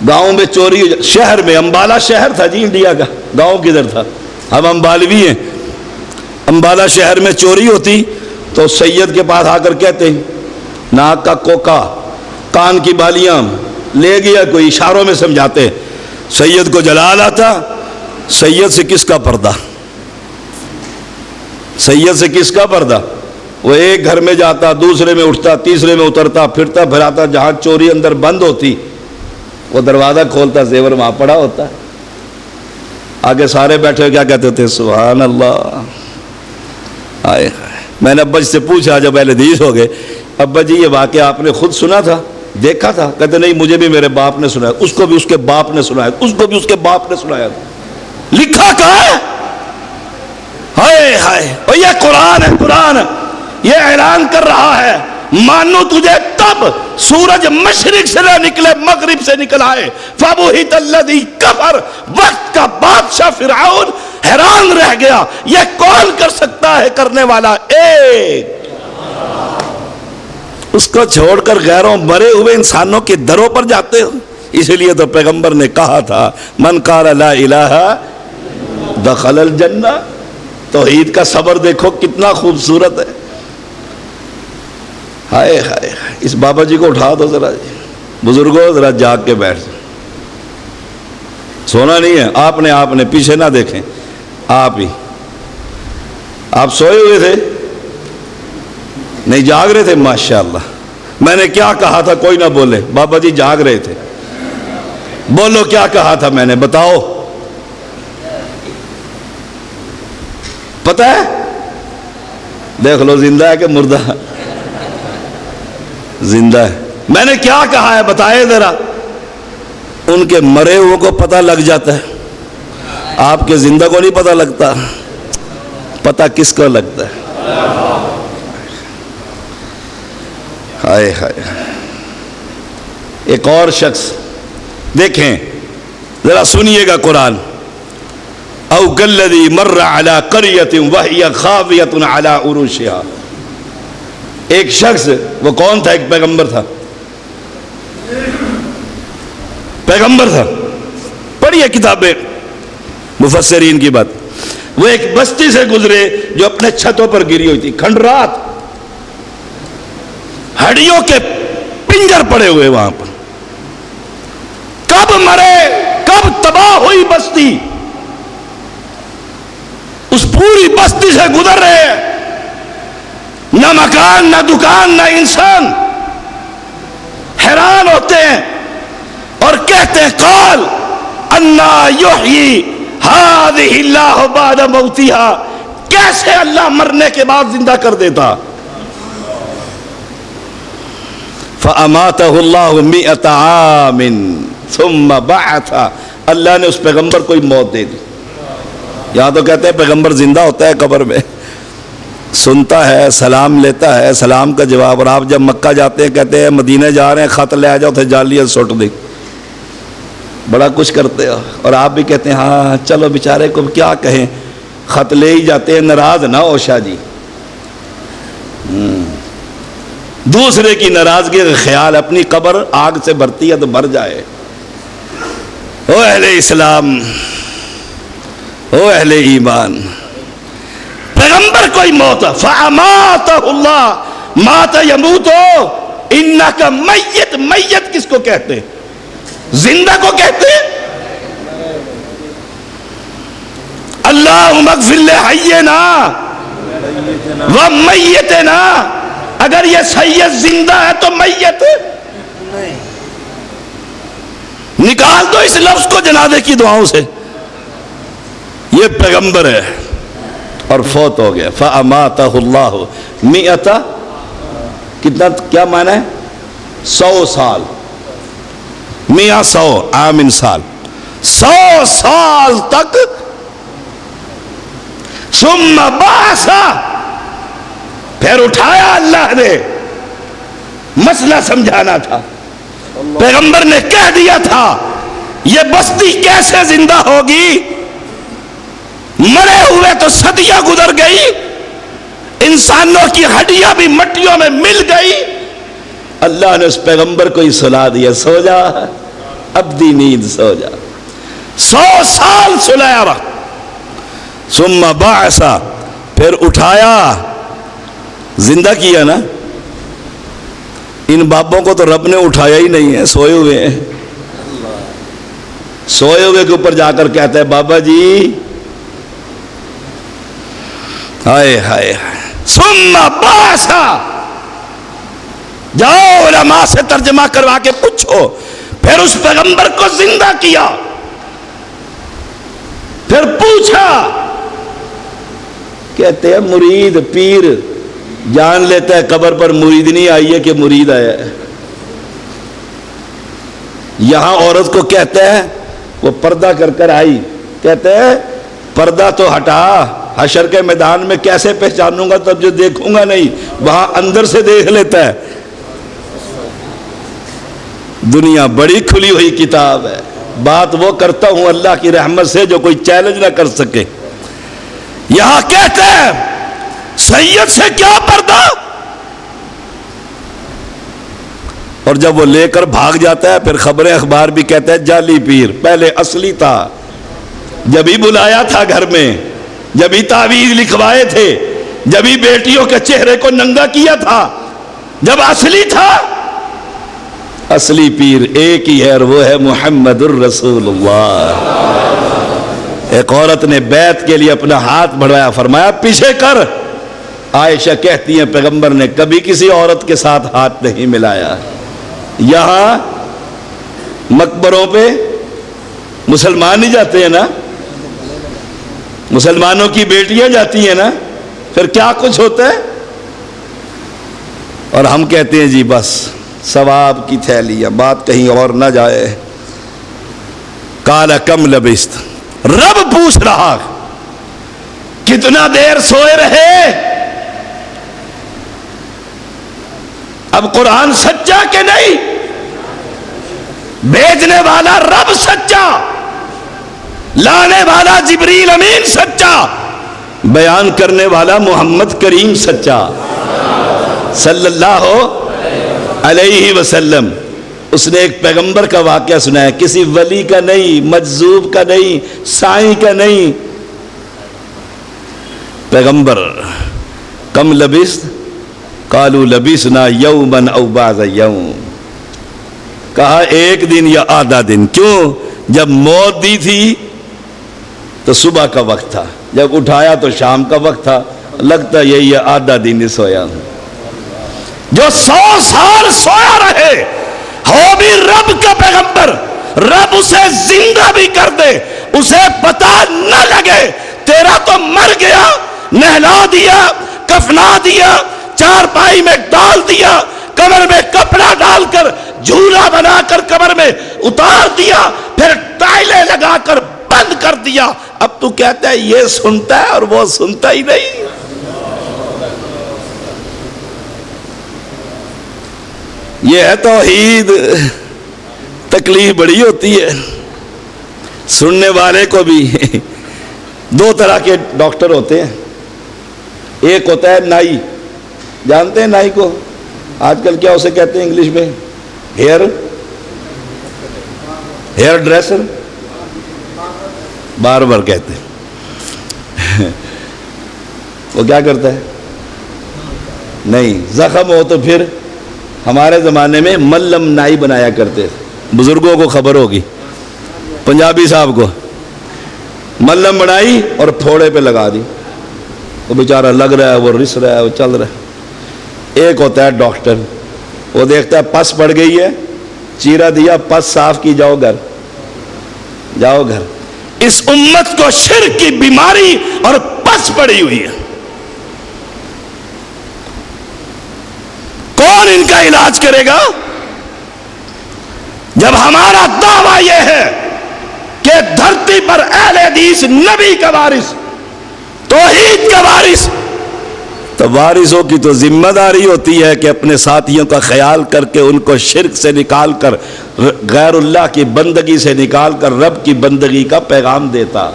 گاؤں میں چوری، شہر میں، امبالہ شہر تھا جی انڈیا کا، گاؤں کدھر تھا، ہم امبالوی ہیں۔ امبالہ شہر میں چوری ہوتی تو سید کے پاس آ کر کہتے ہیں ناک کا کوکا، کان کی بالیاں لے گیا، کوئی اشاروں میں سمجھاتے، سید کو جلال آتا، سید سے کس کا پردہ، سید سے کس کا پردہ؟ وہ ایک گھر میں جاتا، دوسرے میں اٹھتا، تیسرے میں اترتا، پھرتا پھراتا، جہاں چوری اندر بند ہوتی وہ دروازہ کھولتا زیور وہاں پڑا ہوتا ہے. آگے سارے بیٹھے ہوئے کیا کہتے ہوتے؟ سبحان اللہ. آئے میں نے ابا جی سے پوچھا جب اہل حدیث ہو گئے، ابا جی یہ واقعہ آپ نے خود سنا تھا، دیکھا تھا؟ کہتے نہیں، مجھے بھی میرے باپ نے سنایا، اس کو بھی اس کے باپ نے سنایا، اس کو بھی اس کے باپ نے سنایا تھا. لکھا کہاں ہے؟ ہائے ہائے، اور یہ قرآن ہے. قرآن یہ اعلان کر رہا ہے مانو تجھے تب سورج مشرق سے نہ نکلے مغرب سے نکل آئے. فَبُهِتَ الَّذِي كَفَرَ، وقت کا بادشاہ فرعون حیران رہ گیا، یہ کون کر سکتا ہے؟ کرنے والا ایک. اس کو چھوڑ کر غیروں مرے ہوئے انسانوں کے دروں پر جاتے ہو. اس لیے تو پیغمبر نے کہا تھا من قال لا الہ دخل الجنہ. توحید کا صبر دیکھو کتنا خوبصورت ہے. ہائے ہائے، اس بابا جی کو اٹھا دو ذرا. بزرگوں ذرا جاگ کے بیٹھ جاؤ. سونا نہیں ہے. آپ نے پیچھے نہ دیکھیں. آپ سوئے ہوئے تھے؟ نہیں، جاگ رہے تھے. ماشاءاللہ. میں نے کیا کہا تھا؟ کوئی نہ بولے. بابا جی جاگ رہے تھے. بولو کیا کہا تھا میں نے، بتاؤ. پتہ ہے؟ دیکھ لو زندہ ہے کہ مردہ؟ زندہ ہے. میں نے کیا کہا ہے بتائے ذرا. ان کے مرے ہوئے کو پتہ لگ جاتا ہے، آپ کے زندہ کو نہیں پتہ لگتا. پتہ کس کو لگتا ہے؟ ہائے ہائے. ایک اور شخص دیکھیں ذرا، سنیے گا قرآن. او کالذی مر علی قریۃ وہی خاویۃ علی عروشہا. ایک شخص، وہ کون تھا؟ ایک پیغمبر تھا. پیغمبر تھا. پڑھیے کتابیں مفسرین کی بات. وہ ایک بستی سے گزرے جو اپنے چھتوں پر گری ہوئی تھی، کھنڈرات، ہڈیوں کے پنجر پڑے ہوئے وہاں پر. کب مرے، کب تباہ ہوئی بستی. اس پوری بستی سے گزر رہے ہیں، نہ مکان، نہ دکان، نہ انسان. حیران ہوتے ہیں اور کہتے ہیں قال انا یحیی ہذہ اللہ بعد موتہا. کیسے اللہ مرنے کے بعد زندہ کر دیتا؟ فاماتہ اللہ 100 عام ثم بعث. اللہ نے اس پیغمبر کو موت دے دی. یہاں تو کہتے ہیں پیغمبر زندہ ہوتا ہے قبر میں، سنتا ہے، سلام لیتا ہے، سلام کا جواب. اور آپ جب مکہ جاتے ہیں کہتے ہیں مدینہ جا رہے ہیں، خط لے آ جاؤ تھے جالیت سٹ دی. بڑا کچھ کرتے ہو. اور آپ بھی کہتے ہیں ہاں چلو بیچارے کو کیا کہیں، خط لے ہی جاتے ہیں. ناراض نہ ہو شاہ جی. دوسرے کی ناراضگی کا خیال، اپنی قبر آگ سے بھرتی ہے تو بھر جائے. او اہل اسلام، او اہل ایمان، پیغمبر کوئی موت فاماتہ اللہ. مات یموت انک میت. میت کس کو کہتے ہیں؟ زندہ کو کہتے ہیں. اللہم اغفر لحینا و میتنا. اگر یہ سید زندہ ہے تو میت نکال دو اس لفظ کو جنازے کی دعاؤں سے. یہ پیغمبر ہے اور فوت ہو گیا. فاماتہ اللہ 100، کتنا، کیا معنی ہے؟ 100 سال. 100 عام سال، 100 سال تک. ثم بعث، پھر اٹھایا اللہ نے. مسئلہ سمجھانا تھا. پیغمبر نے کہہ دیا تھا یہ بستی کیسے زندہ ہوگی. مرے ہوئے تو صدیاں گزر گئی، انسانوں کی ہڈیاں بھی مٹیوں میں مل گئی. اللہ نے اس پیغمبر کو ہی سلا دیا، سو جا ابدی نیند، سو جا. 100 سال سلایا رہا. ثم بعث، پھر اٹھایا، زندہ کیا نا. ان بابوں کو تو رب نے اٹھایا ہی نہیں ہے، سوئے ہوئے ہیں. سوئے ہوئے کے اوپر جا کر کہتا ہے بابا جی. ہائے ہائے. ثم بعث، جاؤ علماء سے ترجمہ کروا کے پوچھو پھر اس پیغمبر کو زندہ کیا، پھر پوچھا، کہتے ہیں مرید پیر جان لیتا ہے قبر پر مرید نہیں آئی ہے کہ مرید آیا ہے۔ یہاں عورت کو کہتے ہیں وہ پردہ کر کر آئی، کہتے ہیں پردہ تو ہٹا، حشر کے میدان میں کیسے پہچانوں گا، تب جو دیکھوں گا نہیں، وہاں اندر سے دیکھ لیتا ہے۔ دنیا بڑی کھلی ہوئی کتاب ہے، بات وہ کرتا ہوں اللہ کی رحمت سے جو کوئی چیلنج نہ کر سکے۔ یہاں کہتے ہیں سید سے کیا پردہ، اور جب وہ لے کر بھاگ جاتا ہے پھر خبریں اخبار بھی کہتے ہیں جعلی پیر، پہلے اصلی تھا، جب ہی بلایا تھا گھر میں، جب ہی تعویذ لکھوائے تھے، جب ہی بیٹیوں کے چہرے کو ننگا کیا تھا، جب اصلی تھا۔ اصلی پیر ایک ہی ہے اور وہ ہے محمد الرسول اللہ۔ ایک عورت نے بیعت کے لیے اپنا ہاتھ بڑھایا، فرمایا پیچھے کر۔ عائشہ کہتی ہیں پیغمبر نے کبھی کسی عورت کے ساتھ ہاتھ نہیں ملایا۔ یہاں مقبروں پہ مسلمان ہی جاتے ہیں نا، مسلمانوں کی بیٹیاں جاتی ہیں نا، پھر کیا کچھ ہوتا ہے، اور ہم کہتے ہیں جی بس ثواب کی تھیلی ہے، بات کہیں اور نہ جائے۔ قال کم لبست، رب پوچھ رہا کتنا دیر سوئے رہے۔ اب قرآن سچا کہ نہیں، بھیجنے والا رب سچا، لانے والا جبریل امین سچا، بیان کرنے والا محمد کریم سچا صلی اللہ علیہ وسلم۔ اس نے ایک پیغمبر کا واقعہ سنایا، کسی ولی کا نہیں، مجذوب کا نہیں، سائیں کا نہیں، پیغمبر۔ کم لبثت قالوا لبثنا یوما او بعض یوم، کہا ایک دن یا آدھا دن۔ کیوں؟ جب موت دی تھی تو صبح کا وقت تھا، جب اٹھایا تو شام کا وقت تھا، لگتا یہی ہے آدھا دن ہی سویا ہوں۔ جو 100 سال سویا رہے، ہو بھی رب کا پیغمبر، رب اسے زندہ بھی کر دے، اسے پتا نہ لگے تیرا تو مر گیا، نہلا دیا، کفنا دیا، چارپائی میں ڈال دیا، قبر میں کپڑا ڈال کر جھولا بنا کر قبر میں اتار دیا، پھر ٹائلیں لگا کر بند کر دیا، اب تو کہتا ہے یہ سنتا ہے اور وہ سنتا ہی نہیں۔ یہ ہے توحید۔ تکلیف بڑی ہوتی ہے سننے والے کو بھی۔ دو طرح کے ڈاکٹر ہوتے ہیں، ایک ہوتا ہے نائی، جانتے ہیں نائی کو؟ آج کل کیا اسے کہتے ہیں انگلش میں؟ ہیئر ڈریسر، باربر کہتے ہیں۔ وہ کیا کرتا ہے؟ نہیں، زخم ہو تو پھر ہمارے زمانے میں ملم نائی بنایا کرتے تھے، بزرگوں کو خبر ہوگی، پنجابی صاحب کو ملم بنائی اور پھوڑے پہ لگا دی، وہ بیچارہ لگ رہا ہے، وہ رس رہا ہے، وہ چل رہا ہے۔ ایک ہوتا ہے ڈاکٹر، وہ دیکھتا ہے پس پڑ گئی ہے، چیرا دیا، پس صاف کی، جاؤ گھر، جاؤ گھر۔ اس امت کو شرک کی بیماری اور پس پڑی ہوئی ہے، کون ان کا علاج کرے گا؟ جب ہمارا دعویٰ یہ ہے کہ دھرتی پر اہل حدیث نبی کا وارث، توحید کا وارث، تو وارثوں کی تو ذمہ داری ہوتی ہے کہ اپنے ساتھیوں کا خیال کر کے ان کو شرک سے نکال کر، غیر اللہ کی بندگی سے نکال کر رب کی بندگی کا پیغام دیتا۔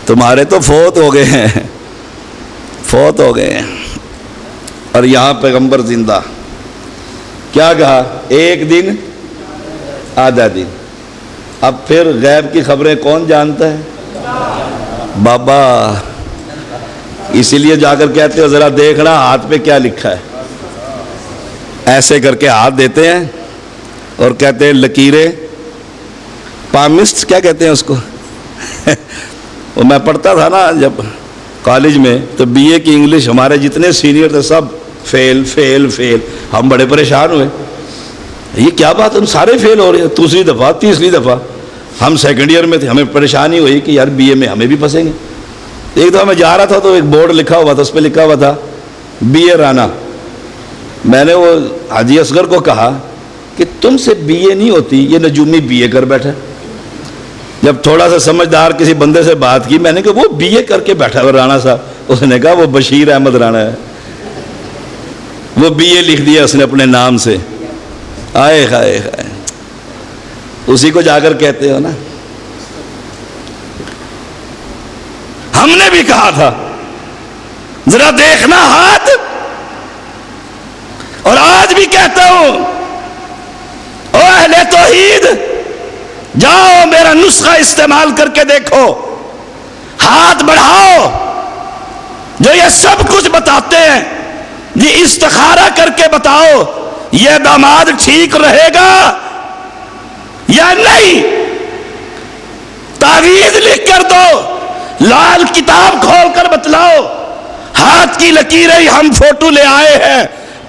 تمہارے تو فوت ہو گئے ہیں، فوت ہو گئے ہیں، اور یہاں پیغمبر زندہ۔ کیا کہا؟ ایک دن آدھا دن۔ اب پھر غیب کی خبریں کون جانتا ہے؟ بابا۔ اسی لیے جا کر کہتے ہو ذرا دیکھنا ہاتھ پہ کیا لکھا ہے، ایسے کر کے ہاتھ دیتے ہیں اور کہتے ہیں لکیریں، پامسٹ کیا کہتے ہیں اس کو؟ وہ میں پڑھتا تھا نا جب کالج میں، تو بی اے کی انگلش ہمارے جتنے سینئر تھے سب فیل فیل فیل، ہم بڑے پریشان ہوئے، یہ کیا بات، ہم سارے فیل ہو رہے ہیں، دوسری دفعہ تیسری دفعہ۔ ہم سیکنڈ ایئر میں تھے، ہمیں پریشانی ہوئی کہ یار بی اے میں ہمیں بھی پھنسیں گے۔ ایک دفعہ میں جا رہا تھا تو ایک بورڈ لکھا ہوا تھا، اس پہ لکھا ہوا تھا بی اے رانا۔ میں نے وہ حاجی اصغر کو کہا کہ تم سے بی اے نہیں ہوتی، یہ نجومی بی اے کر بیٹھا۔ جب تھوڑا سا سمجھدار کسی بندے سے بات کی، میں نے کہا وہ بی اے کر کے بیٹھا ہوا رانا صاحب۔ اس نے کہا وہ بشیر احمد رانا ہے، وہ بی اے لکھ دیا اس نے اپنے نام سے۔ آئے ہائے ہائے، اسی کو جا کر کہتے ہو نا۔ ہم نے بھی کہا تھا ذرا دیکھنا ہاتھ، اور آج بھی کہتا ہوں او اہل توحید، جاؤ میرا نسخہ استعمال کر کے دیکھو، ہاتھ بڑھاؤ۔ جو یہ سب کچھ بتاتے ہیں یہ استخارہ کر کے بتاؤ یہ داماد ٹھیک رہے گا یا نہیں۔ تعویذ لکھ کر دو، لال کتاب کھول کر بتلاؤ، ہاتھ کی لکیریں ہم فوٹو لے آئے ہیں،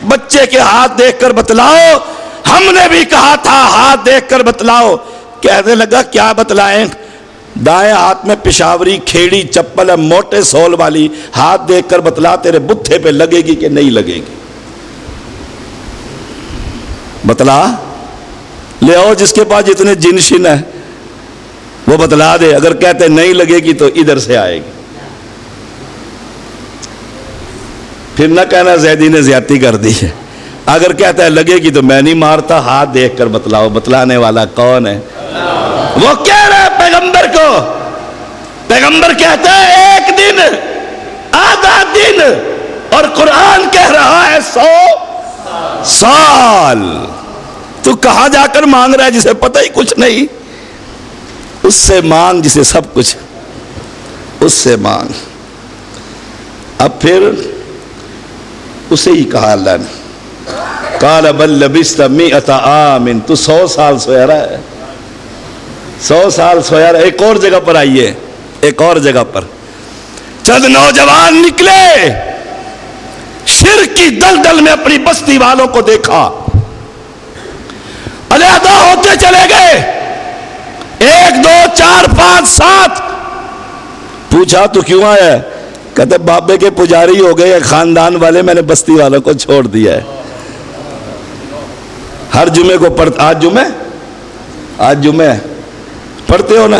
بچے کے ہاتھ دیکھ کر بتلاؤ۔ ہم نے بھی کہا تھا ہاتھ دیکھ کر بتلاؤ، کہنے لگا کیا بتلائیں؟ دائیں ہاتھ میں پشاوری کھیڑی چپل ہے موٹے سول والی، ہاتھ دیکھ کر بتلا تیرے بتھے پہ لگے گی کہ نہیں لگے گی؟ بتلا، لے آؤ جس کے پاس جتنے جن شن ہے وہ بتلا دے۔ اگر کہتے نہیں لگے گی تو ادھر سے آئے گی، پھر نہ کہنا زیدی نے زیادتی کر دی ہے۔ اگر کہتا ہے لگے گی تو میں نہیں مارتا، ہاتھ دیکھ کر بتلاؤ۔ بتلانے والا کون ہے؟ وہ کہہ رہا ہے پیغمبر کو، پیغمبر کہتا ہے ایک دن، آدھا دن، اور قرآن کہہ رہا ہے 100 سال۔ تو کہاں جا کر مانگ رہا ہے جسے پتہ ہی کچھ نہیں؟ اس سے مانگ جسے سب کچھ، اس سے مانگ۔ اب پھر اسے ہی کہا اللہ نے، قال بل لبثت 100 عام، تو 100 سال سویا رہا ہے، 100 سال سویا رہا ہے۔ ایک اور جگہ پر آئیے، ایک اور جگہ پر چند نوجوان نکلے، شرک کی دلدل میں اپنی بستی والوں کو دیکھا، علیحدہ ہوتے چلے گئے، 1 2 4 5 7۔ پوچھا تو کیوں آیا؟ کہتے بابے کے پجاری ہو گئے خاندان والے، میں نے بستی والوں کو چھوڑ دیا ہے۔ ہر جمعے کو پڑھتا، آج جمعہ پڑھتے ہو نا،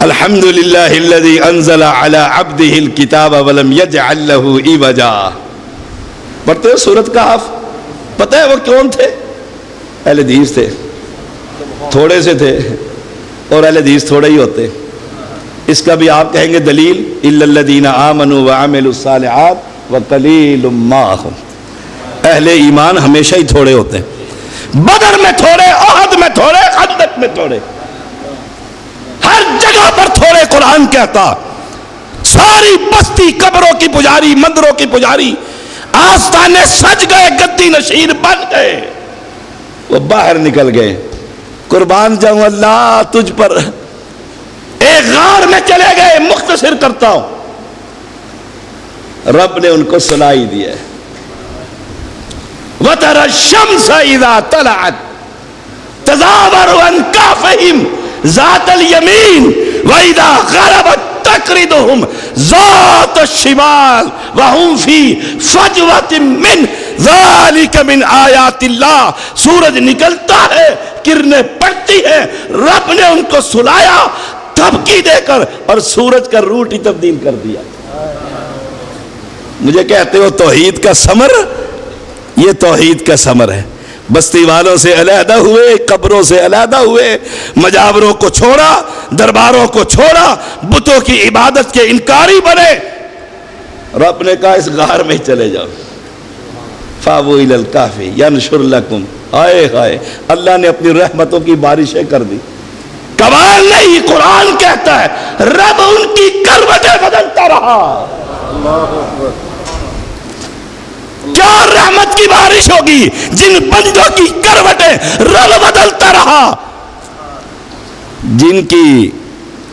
الحمدللہ الذی انزل علی عبدہ الکتاب ولم یجعل لہ عوجا، پڑھتے ہو سورۃ کہف؟ پتہ ہے وہ کون تھے؟ اہل حدیث تھے، تھوڑے سے تھے، اور اہل حدیث تھوڑے ہی ہوتے۔ اس کا بھی آپ کہیں گے دلیل الا الذین آمنوا وعملوا الصالحات وقلیل ما هم، اہل ایمان ہمیشہ ہی تھوڑے ہوتے ہیں، بدر میں تھوڑے، احد میں تھوڑے، خندق میں تھوڑے، ہر جگہ پر تھوڑے۔ قرآن کہتا ساری بستی قبروں کی پجاری، مندروں کی پجاری، آستانے سج گئے، گدی نشین بن گئے، وہ باہر نکل گئے۔ قربان جاؤں اللہ تجھ پر، ایک غار میں چلے گئے۔ مختصر کرتا ہوں، رب نے ان کو سنائی دیا ہے، وَتَرَى الشَّمْسَ إِذَا طَلَعَتْ تَزَاوَرُ عَنْ كَهْفِهِمْ ذَاتَ الْيَمِينِ وَإِذَا غَرَبَتْ تَقْرِضُهُمْ ذَاتَ الشِّمَالِ وَهُمْ فِي فَجْوَةٍ مِّنْ ذَلِكَ مِنْ آيَاتِ اللَّهِ۔ سورج نکلتا ہے، کرنیں پڑتی ہیں، رب نے ان کو سلایا دھمکی دے کر، اور سورج کا روٹ ہی تبدیل کر دیا۔ مجھے کہتے ہو توحید کا ثمر، یہ توحید کا ثمر ہے۔ بستی والوں سے علیحدہ ہوئے، قبروں سے علیحدہ ہوئے، مجاوروں کو چھوڑا، درباروں کو چھوڑا، بتوں کی عبادت کے انکاری بنے۔ رب نے کہا اس غار میں چلے جاؤ، فاووا الی الکہف ینشر لکم۔ آئے ہائے، اللہ نے اپنی رحمتوں کی بارشیں کر دی۔ کمال نہیں، قرآن کہتا ہے رب ان کی کروٹیں بدلتا رہا۔ کیا رحمت کی بارش ہوگی جن بندوں کی کروٹیں رب بدلتا رہا، جن کی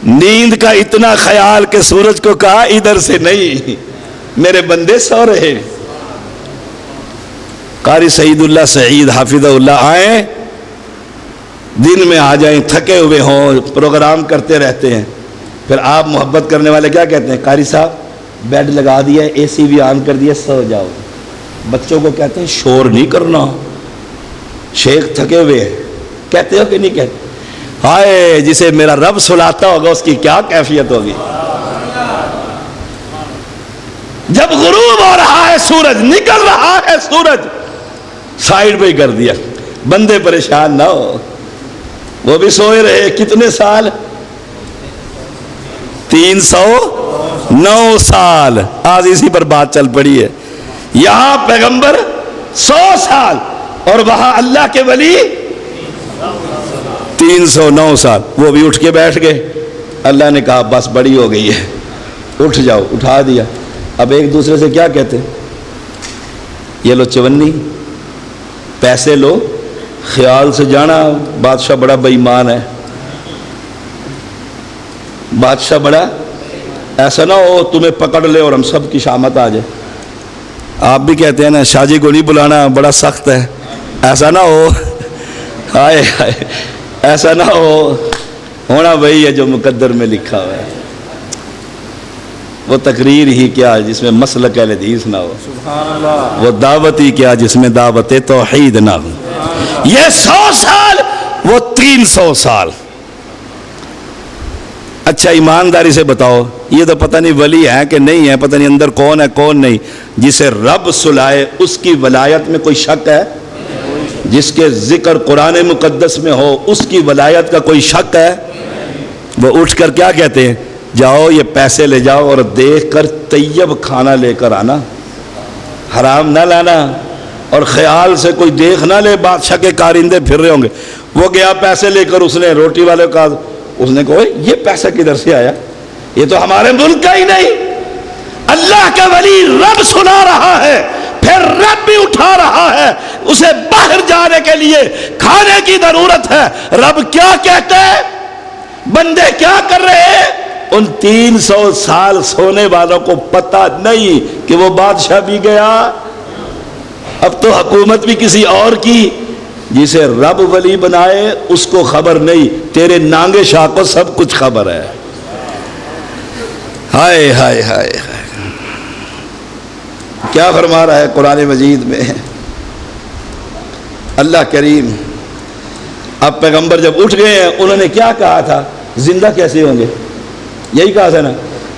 نیند کا اتنا خیال کہ سورج کو کہا ادھر سے نہیں، میرے بندے سو رہے، قاری سعید اللہ سعید حافظ اللہ آئیں دن میں آ جائیں تھکے ہوئے ہوں پروگرام کرتے رہتے ہیں، پھر آپ محبت کرنے والے کیا کہتے ہیں؟ قاری صاحب بیڈ لگا دیا اے سی بھی آن کر دیا سو جاؤ. بچوں کو کہتے ہیں شور نہیں کرنا، شیخ تھکے ہوئے ہیں. کہتے ہو کہ نہیں کہتے؟ ہائے جسے میرا رب سلاتا ہوگا اس کی کیا کیفیت ہوگی. جب غروب ہو رہا ہے سورج، نکل رہا ہے سورج، سائیڈ پہ ہی کر دیا. بندے پریشان نہ ہو، وہ بھی سوئے رہے کتنے سال؟ 309 سال. آج اسی پر بات چل پڑی ہے. یہاں پیغمبر 100 سال اور وہاں اللہ کے ولی 309 سال. وہ بھی اٹھ کے بیٹھ گئے. اللہ نے کہا بس بڑی ہو گئی ہے، اٹھ جاؤ. اٹھا دیا. اب ایک دوسرے سے کیا کہتے؟ یہ لو چونی، پیسے لو، خیال سے جانا بادشاہ بڑا بے ایمان ہے. بادشاہ بڑا ایسا نہ ہو تمہیں پکڑ لے اور ہم سب کی شامت آ جائے. آپ بھی کہتے ہیں نا شاہ جی کو نہیں بلانا بڑا سخت ہے، ایسا نہ ہو. ہائے ہائے ایسا نہ ہو. ہونا وہی ہے جو مقدر میں لکھا ہوا ہے. وہ تقریر ہی کیا جس میں مسلک اہل حدیث نہ ہو، سبحان اللہ. وہ دعوت ہی کیا جس میں دعوت توحید نہ ہو. یہ 100 سال وہ 300 سال. اچھا ایمانداری سے بتاؤ، یہ تو پتہ نہیں ولی ہے کہ نہیں ہے، پتہ نہیں اندر کون ہے کون نہیں. جسے رب سلائے اس کی ولایت میں کوئی شک ہے؟ جس کے ذکر قرآن مقدس میں ہو اس کی ولایت کا کوئی شک ہے؟ وہ اٹھ کر کیا کہتے ہیں؟ جاؤ یہ پیسے لے جاؤ اور دیکھ کر طیب کھانا لے کر آنا، حرام نہ لانا. اور خیال سے کوئی دیکھ نہ لے بادشاہ کے کارندے پھر رہے ہوں گے. وہ گیا پیسے لے کر، اس نے روٹی والے کا اس نے کہا یہ پیسہ کدھر سے آیا؟ یہ تو ہمارے ملک کا ہی نہیں. اللہ کا ولی رب سنا رہا ہے، پھر رب بھی اٹھا رہا ہے. اسے باہر جانے کے لیے کھانے کی ضرورت ہے. رب کیا کہتے ہیں؟ بندے کیا کر رہے ہیں؟ ان 300 سال سونے والوں کو پتہ نہیں کہ وہ بادشاہ بھی گیا، اب تو حکومت بھی کسی اور کی. جسے رب ولی بنائے اس کو خبر نہیں، تیرے نانگے شاہ کو سب کچھ خبر ہے. ہائے ہائے ہائے ہائے کیا فرما رہا ہے قرآن مجید میں اللہ کریم. اب پیغمبر جب اٹھ گئے ہیں انہوں نے کیا کہا تھا؟ زندہ کیسے ہوں گے؟ یہی کہا تھا نا.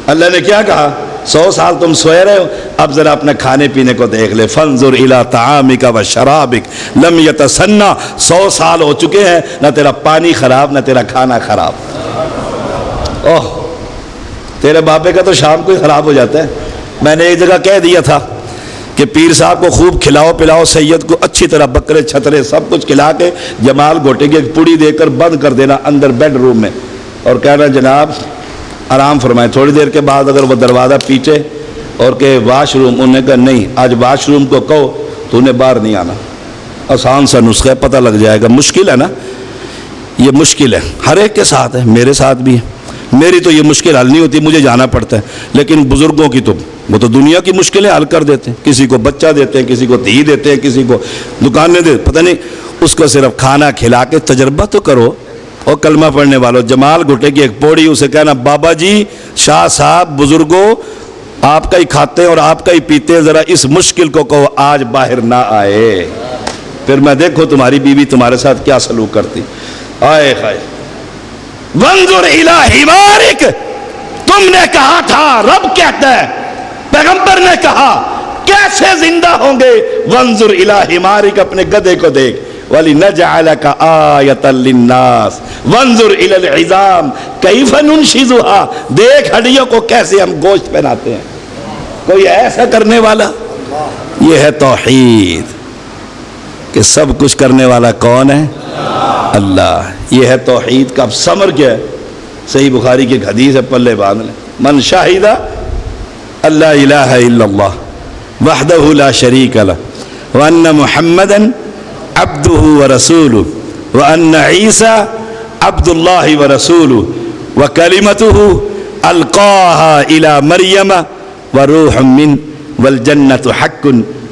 اللہ نے کیا کہا؟ 100 سال تم سوئے رہے ہو، اب ذرا اپنے کھانے پینے کو دیکھ لے. فانظر الی طعامک و شرابک لم یتسنى. 100 سال ہو چکے ہیں، نہ تیرا پانی خراب نہ تیرا کھانا خراب. اوہ تیرے باپے کا تو شام کو ہی خراب ہو جاتا ہے. میں نے ایک جگہ کہہ دیا تھا کہ پیر صاحب کو خوب کھلاؤ پلاؤ، سید کو اچھی طرح بکرے چھترے سب کچھ کھلا کے جمال گھوٹے کی ایک پوڑی دے کر بند کر دینا اندر بیڈ روم میں اور کہنا جناب آرام فرمائیں. تھوڑی دیر کے بعد اگر وہ دروازہ پیٹے اور کہ واش روم، انہوں نے کہا نہیں آج واش روم کو کہو تو انہیں باہر نہیں آنا. آسان سا نسخہ ہے، پتہ لگ جائے گا. مشکل ہے نا، یہ مشکل ہے، ہر ایک کے ساتھ ہے، میرے ساتھ بھی ہے. میری تو یہ مشکل حل نہیں ہوتی، مجھے جانا پڑتا ہے. لیکن بزرگوں کی تو وہ تو دنیا کی مشکلیں حل کر دیتے ہیں. کسی کو بچہ دیتے ہیں، کسی کو دھی دیتے ہیں، کسی کو دکانیں دیتے، پتہ نہیں. اس کو صرف کھانا کھلا کے تجربہ تو کرو. اور کلمہ پڑھنے والوں جمال گھٹے کی ایک پوڑی، اسے کہنا بابا جی شاہ صاحب بزرگوں آپ کا ہی کھاتے ہیں اور آپ کا ہی پیتے ہیں، ذرا اس مشکل کو کہو آج باہر نہ آئے. پھر میں دیکھو تمہاری بیوی تمہارے ساتھ کیا سلوک کرتی. آئے خائے وانظر الی حمارک. تم نے کہا تھا، رب کہتا ہے، پیغمبر نے کہا کیسے زندہ ہوں گے؟ وانظر الی حمارک، اپنے گدھے کو دیکھ. وَلِنَجْعَلَكَ آیَةً لِلنَّاسِ وَانظُرْ إِلَى الْعِظَامِ كَيْفَ نُنْشِزُهَا. دیکھ ہڈیوں کو کیسے ہم گوشت پہناتے ہیں. کوئی ایسا کرنے والا؟ یہ ہے توحید کہ سب کچھ کرنے والا کون ہے؟ اللہ. یہ ہے توحید کا. اب ثمر کیا ہے؟ صحیح بخاری کی ایک حدیث ہے، پلے باندھ لیں. من شاہد اللہ الہ الا اللہ وحدہ لا شریک لہ وان محمدا عبدہ ورسولہ وان عیسی عبد اللہ ورسولہ وکلمتہ القاها الى مریم وروح من والجنة حق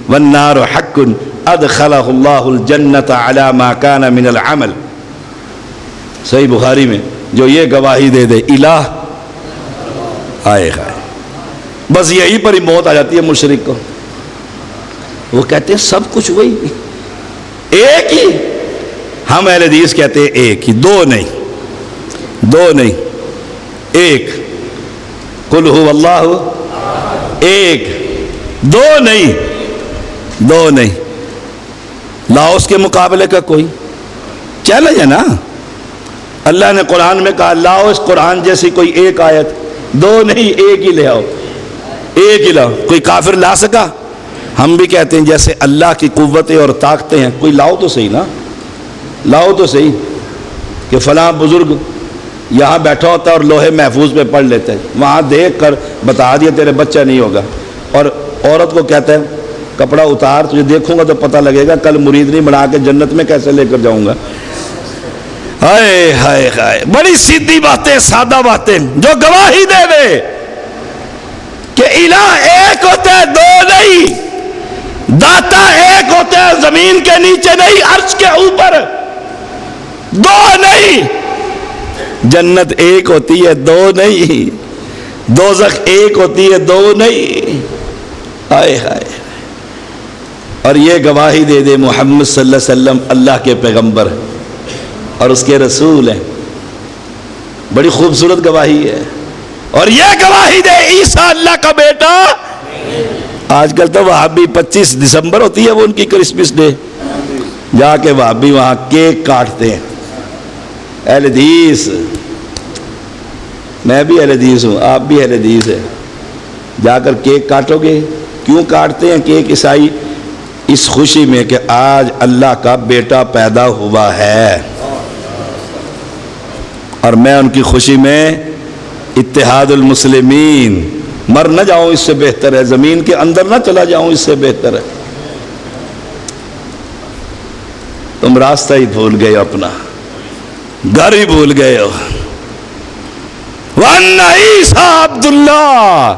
والنار حق ادخلہ اللہ الجنت علی ما کان من العمل. صحیح بخاری میں جو یہ گواہی دے دے الہ آئے گا، بس یہی پر ہی موت آ جاتی ہے مشرک کو. وہ کہتے ہیں سب کچھ وہی ایک ہی. ہم اہل حدیث کہتے ہیں ایک ہی، دو نہیں ایک. قل هو اللہ ایک، دو نہیں. لاؤس کے مقابلے کا کوئی چیلنج ہے نا. اللہ نے قرآن میں کہا لاؤس قرآن جیسی کوئی ایک آیت، دو نہیں ایک ہی لے آؤ، ایک ہی لاؤ. کوئی کافر لا سکا؟ ہم بھی کہتے ہیں جیسے اللہ کی قوتیں اور طاقتیں ہیں، کوئی لاؤ تو صحیح نا، لاؤ تو صحیح. کہ فلاں بزرگ یہاں بیٹھا ہوتا ہے اور لوہے محفوظ پہ پڑھ لیتے ہیں، وہاں دیکھ کر بتا دیا تیرے بچہ نہیں ہوگا. اور عورت کو کہتا ہے کپڑا اتار، تجھے دیکھوں گا تو پتہ لگے گا، کل مرید نہیں بنا کے جنت میں کیسے لے کر جاؤں گا. ہائے ہائے ہائے، بڑی سیدھی باتیں، سادہ باتیں. جو گواہی دے دے کہ الہ ایک ہوتا ہے، دو نہیں. داتا ایک ہوتا ہے، زمین کے نیچے نہیں، عرش کے اوپر، دو نہیں. جنت ایک ہوتی ہے، دو نہیں. دوزخ ایک ہوتی ہے، دو نہیں. ہائے ہائے. اور یہ گواہی دے دے محمد صلی اللہ علیہ وسلم اللہ کے پیغمبر اور اس کے رسول ہیں. بڑی خوبصورت گواہی ہے. اور یہ گواہی دے عیسیٰ اللہ کا بیٹا. آج کل تو وہابی 25 دسمبر ہوتی ہے وہ ان کی کرسمس ڈے، جا کے وہابی وہاں کیک کاٹتے ہیں. اہل حدیث، میں بھی اہل حدیث ہوں، آپ بھی اہل حدیث ہیں. جا کر کیک کاٹو گے؟ کیوں کاٹتے ہیں کیک عیسائی؟ اس خوشی میں کہ آج اللہ کا بیٹا پیدا ہوا ہے. اور میں ان کی خوشی میں اتحاد المسلمین، مر نہ جاؤں اس سے بہتر ہے، زمین کے اندر نہ چلا جاؤں اس سے بہتر ہے. تم راستہ ہی بھول گئے، اپنا گھر ہی بھول گئے ہو. وَأَنَّ عِيسَىٰ عَبْدُ اللَّهِ،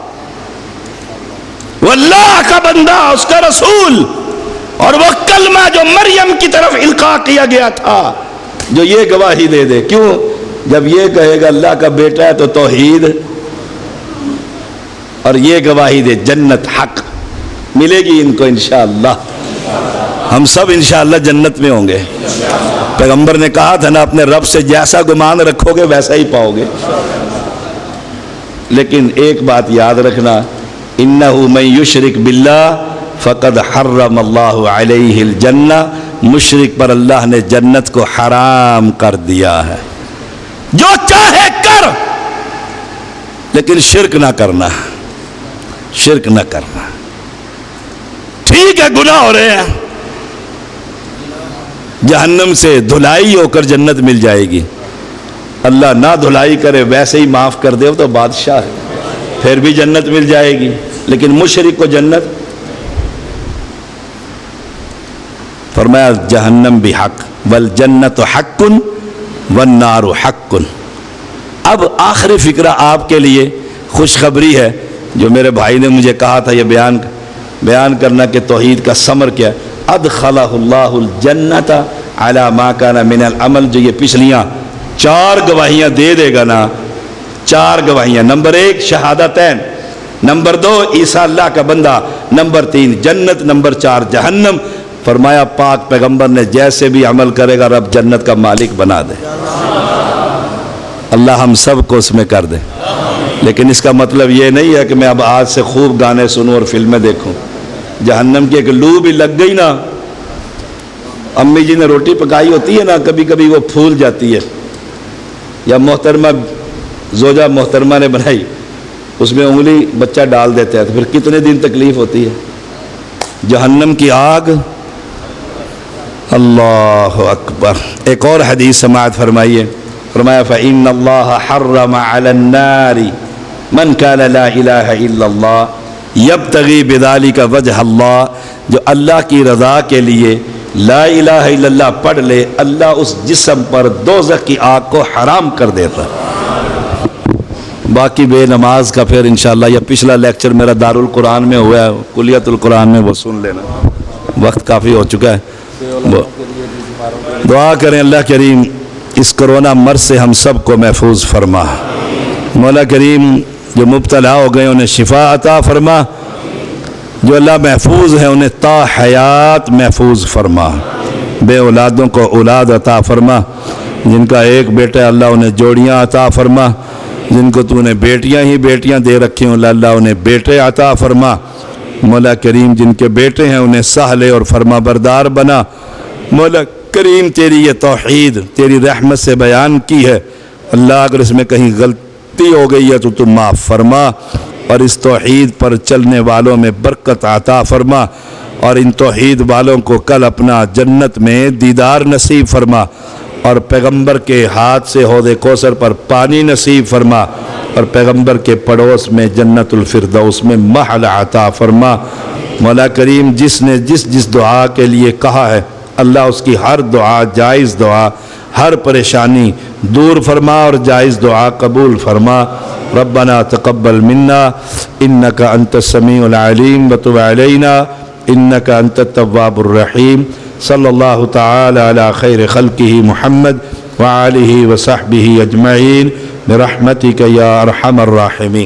وہ اللہ کا بندہ، اس کا رسول. اور وہ کلمہ جو مریم کی طرف القاء کیا گیا تھا. جو یہ گواہی دے دے. کیوں؟ جب یہ کہے گا اللہ کا بیٹا ہے تو توحید، اور یہ گواہی دے جنت حق ملے گی ان کو انشاءاللہ. ہم سب انشاءاللہ جنت میں ہوں گے. پیغمبر نے کہا تھا نا اپنے رب سے جیسا گمان رکھو گے ویسا ہی پاؤ گے. لیکن ایک بات یاد رکھنا، انہ من یشرک باللہ فقد حرم اللہ علیہ الجنہ. مشرک پر اللہ نے جنت کو حرام کر دیا ہے. جو چاہے کر، لیکن شرک نہ کرنا، شرک نہ کرنا. ٹھیک ہے گناہ ہو رہے ہیں، جہنم سے دھلائی ہو کر جنت مل جائے گی. اللہ نہ دھلائی کرے، ویسے ہی معاف کر دے تو بادشاہ ہے، پھر بھی جنت مل جائے گی. لیکن مشرک کو جنت، فرمایا جہنم بھی حق، والجنت حق والنار حق. اب آخری فکرہ آپ کے لیے خوشخبری ہے، جو میرے بھائی نے مجھے کہا تھا یہ بیان کرنا کہ توحید کا ثمر کیا. ادخلہ اللہ الجنت علی ما کان من العمل. جو یہ پچھلیاں 4 گواہیاں دے گا نا، 4 گواہیاں. نمبر 1 شہادتین، نمبر 2 عیسیٰ اللہ کا بندہ، نمبر 3 جنت، نمبر 4 جہنم. فرمایا پاک پیغمبر نے جیسے بھی عمل کرے گا رب جنت کا مالک بنا دے. اللہ ہم سب کو اس میں کر دے. لیکن اس کا مطلب یہ نہیں ہے کہ میں اب آج سے خوب گانے سنوں اور فلمیں دیکھوں. جہنم کی ایک لو بھی لگ گئی نا. امی جی نے روٹی پکائی ہوتی ہے نا، کبھی کبھی وہ پھول جاتی ہے، یا محترمہ زوجہ محترمہ نے بنائی، اس میں انگلی بچہ ڈال دیتے ہیں تو پھر کتنے دن تکلیف ہوتی ہے. جہنم کی آگ، اللہ اکبر. ایک اور حدیث سماعت فرمائیے. فرمایا فإن اللہ حرم علی النار من قال لا الہ الا اللہ یبتغی بذلک وجہ اللہ. جو اللہ کی رضا کے لیے لا الہ الا اللہ پڑھ لے، اللہ اس جسم پر دوزخ کی آگ کو حرام کر دیتا. باقی بے نماز کا پھر انشاءاللہ، یا پچھلا لیکچر میرا دارالقرآن میں ہوا ہے، کلیت القرآن میں، وہ سن لینا. وقت کافی ہو چکا ہے. بے اولادوں کے لیے بھی بیماروں کے لیے دعا کریں اللہ کریم اس کرونا مرض سے ہم سب کو محفوظ فرما. مولا کریم جو مبتلا ہو گئے انہیں شفا عطا فرما. جو اللہ محفوظ ہیں انہیں تا حیات محفوظ فرما. بے اولادوں کو اولاد عطا فرما. جن کا ایک بیٹا ہے اللہ انہیں جوڑیاں عطا فرما. جن کو تو نے بیٹیاں ہی بیٹیاں دے رکھی ہوں اللہ انہیں بیٹے عطا فرما. مولا کریم جن کے بیٹے ہیں انہیں سہلے اور فرما بردار بنا. مولا کریم تیری یہ توحید تیری رحمت سے بیان کی ہے اللہ، اگر اس میں کہیں غلطی ہو گئی ہے تو تم معاف فرما، اور اس توحید پر چلنے والوں میں برکت عطا فرما، اور ان توحید والوں کو کل اپنا جنت میں دیدار نصیب فرما، اور پیغمبر کے ہاتھ سے حوض کوثر پر پانی نصیب فرما، اور پیغمبر کے پڑوس میں جنت الفردوس میں محل عطا فرما. مولا کریم جس نے جس دعا کے لیے کہا ہے اللہ اس کی ہر دعا جائز دعا، ہر پریشانی دور فرما اور جائز دعا قبول فرما. ربنا تقبل منا انك انت السميع العليم وتب علينا انك انت التواب الرحيم. صلی اللہ تعالی علی خیر خلقہ محمد وآلہ وصحبہ اجمعین برحمتک یا ارحم الراحمین.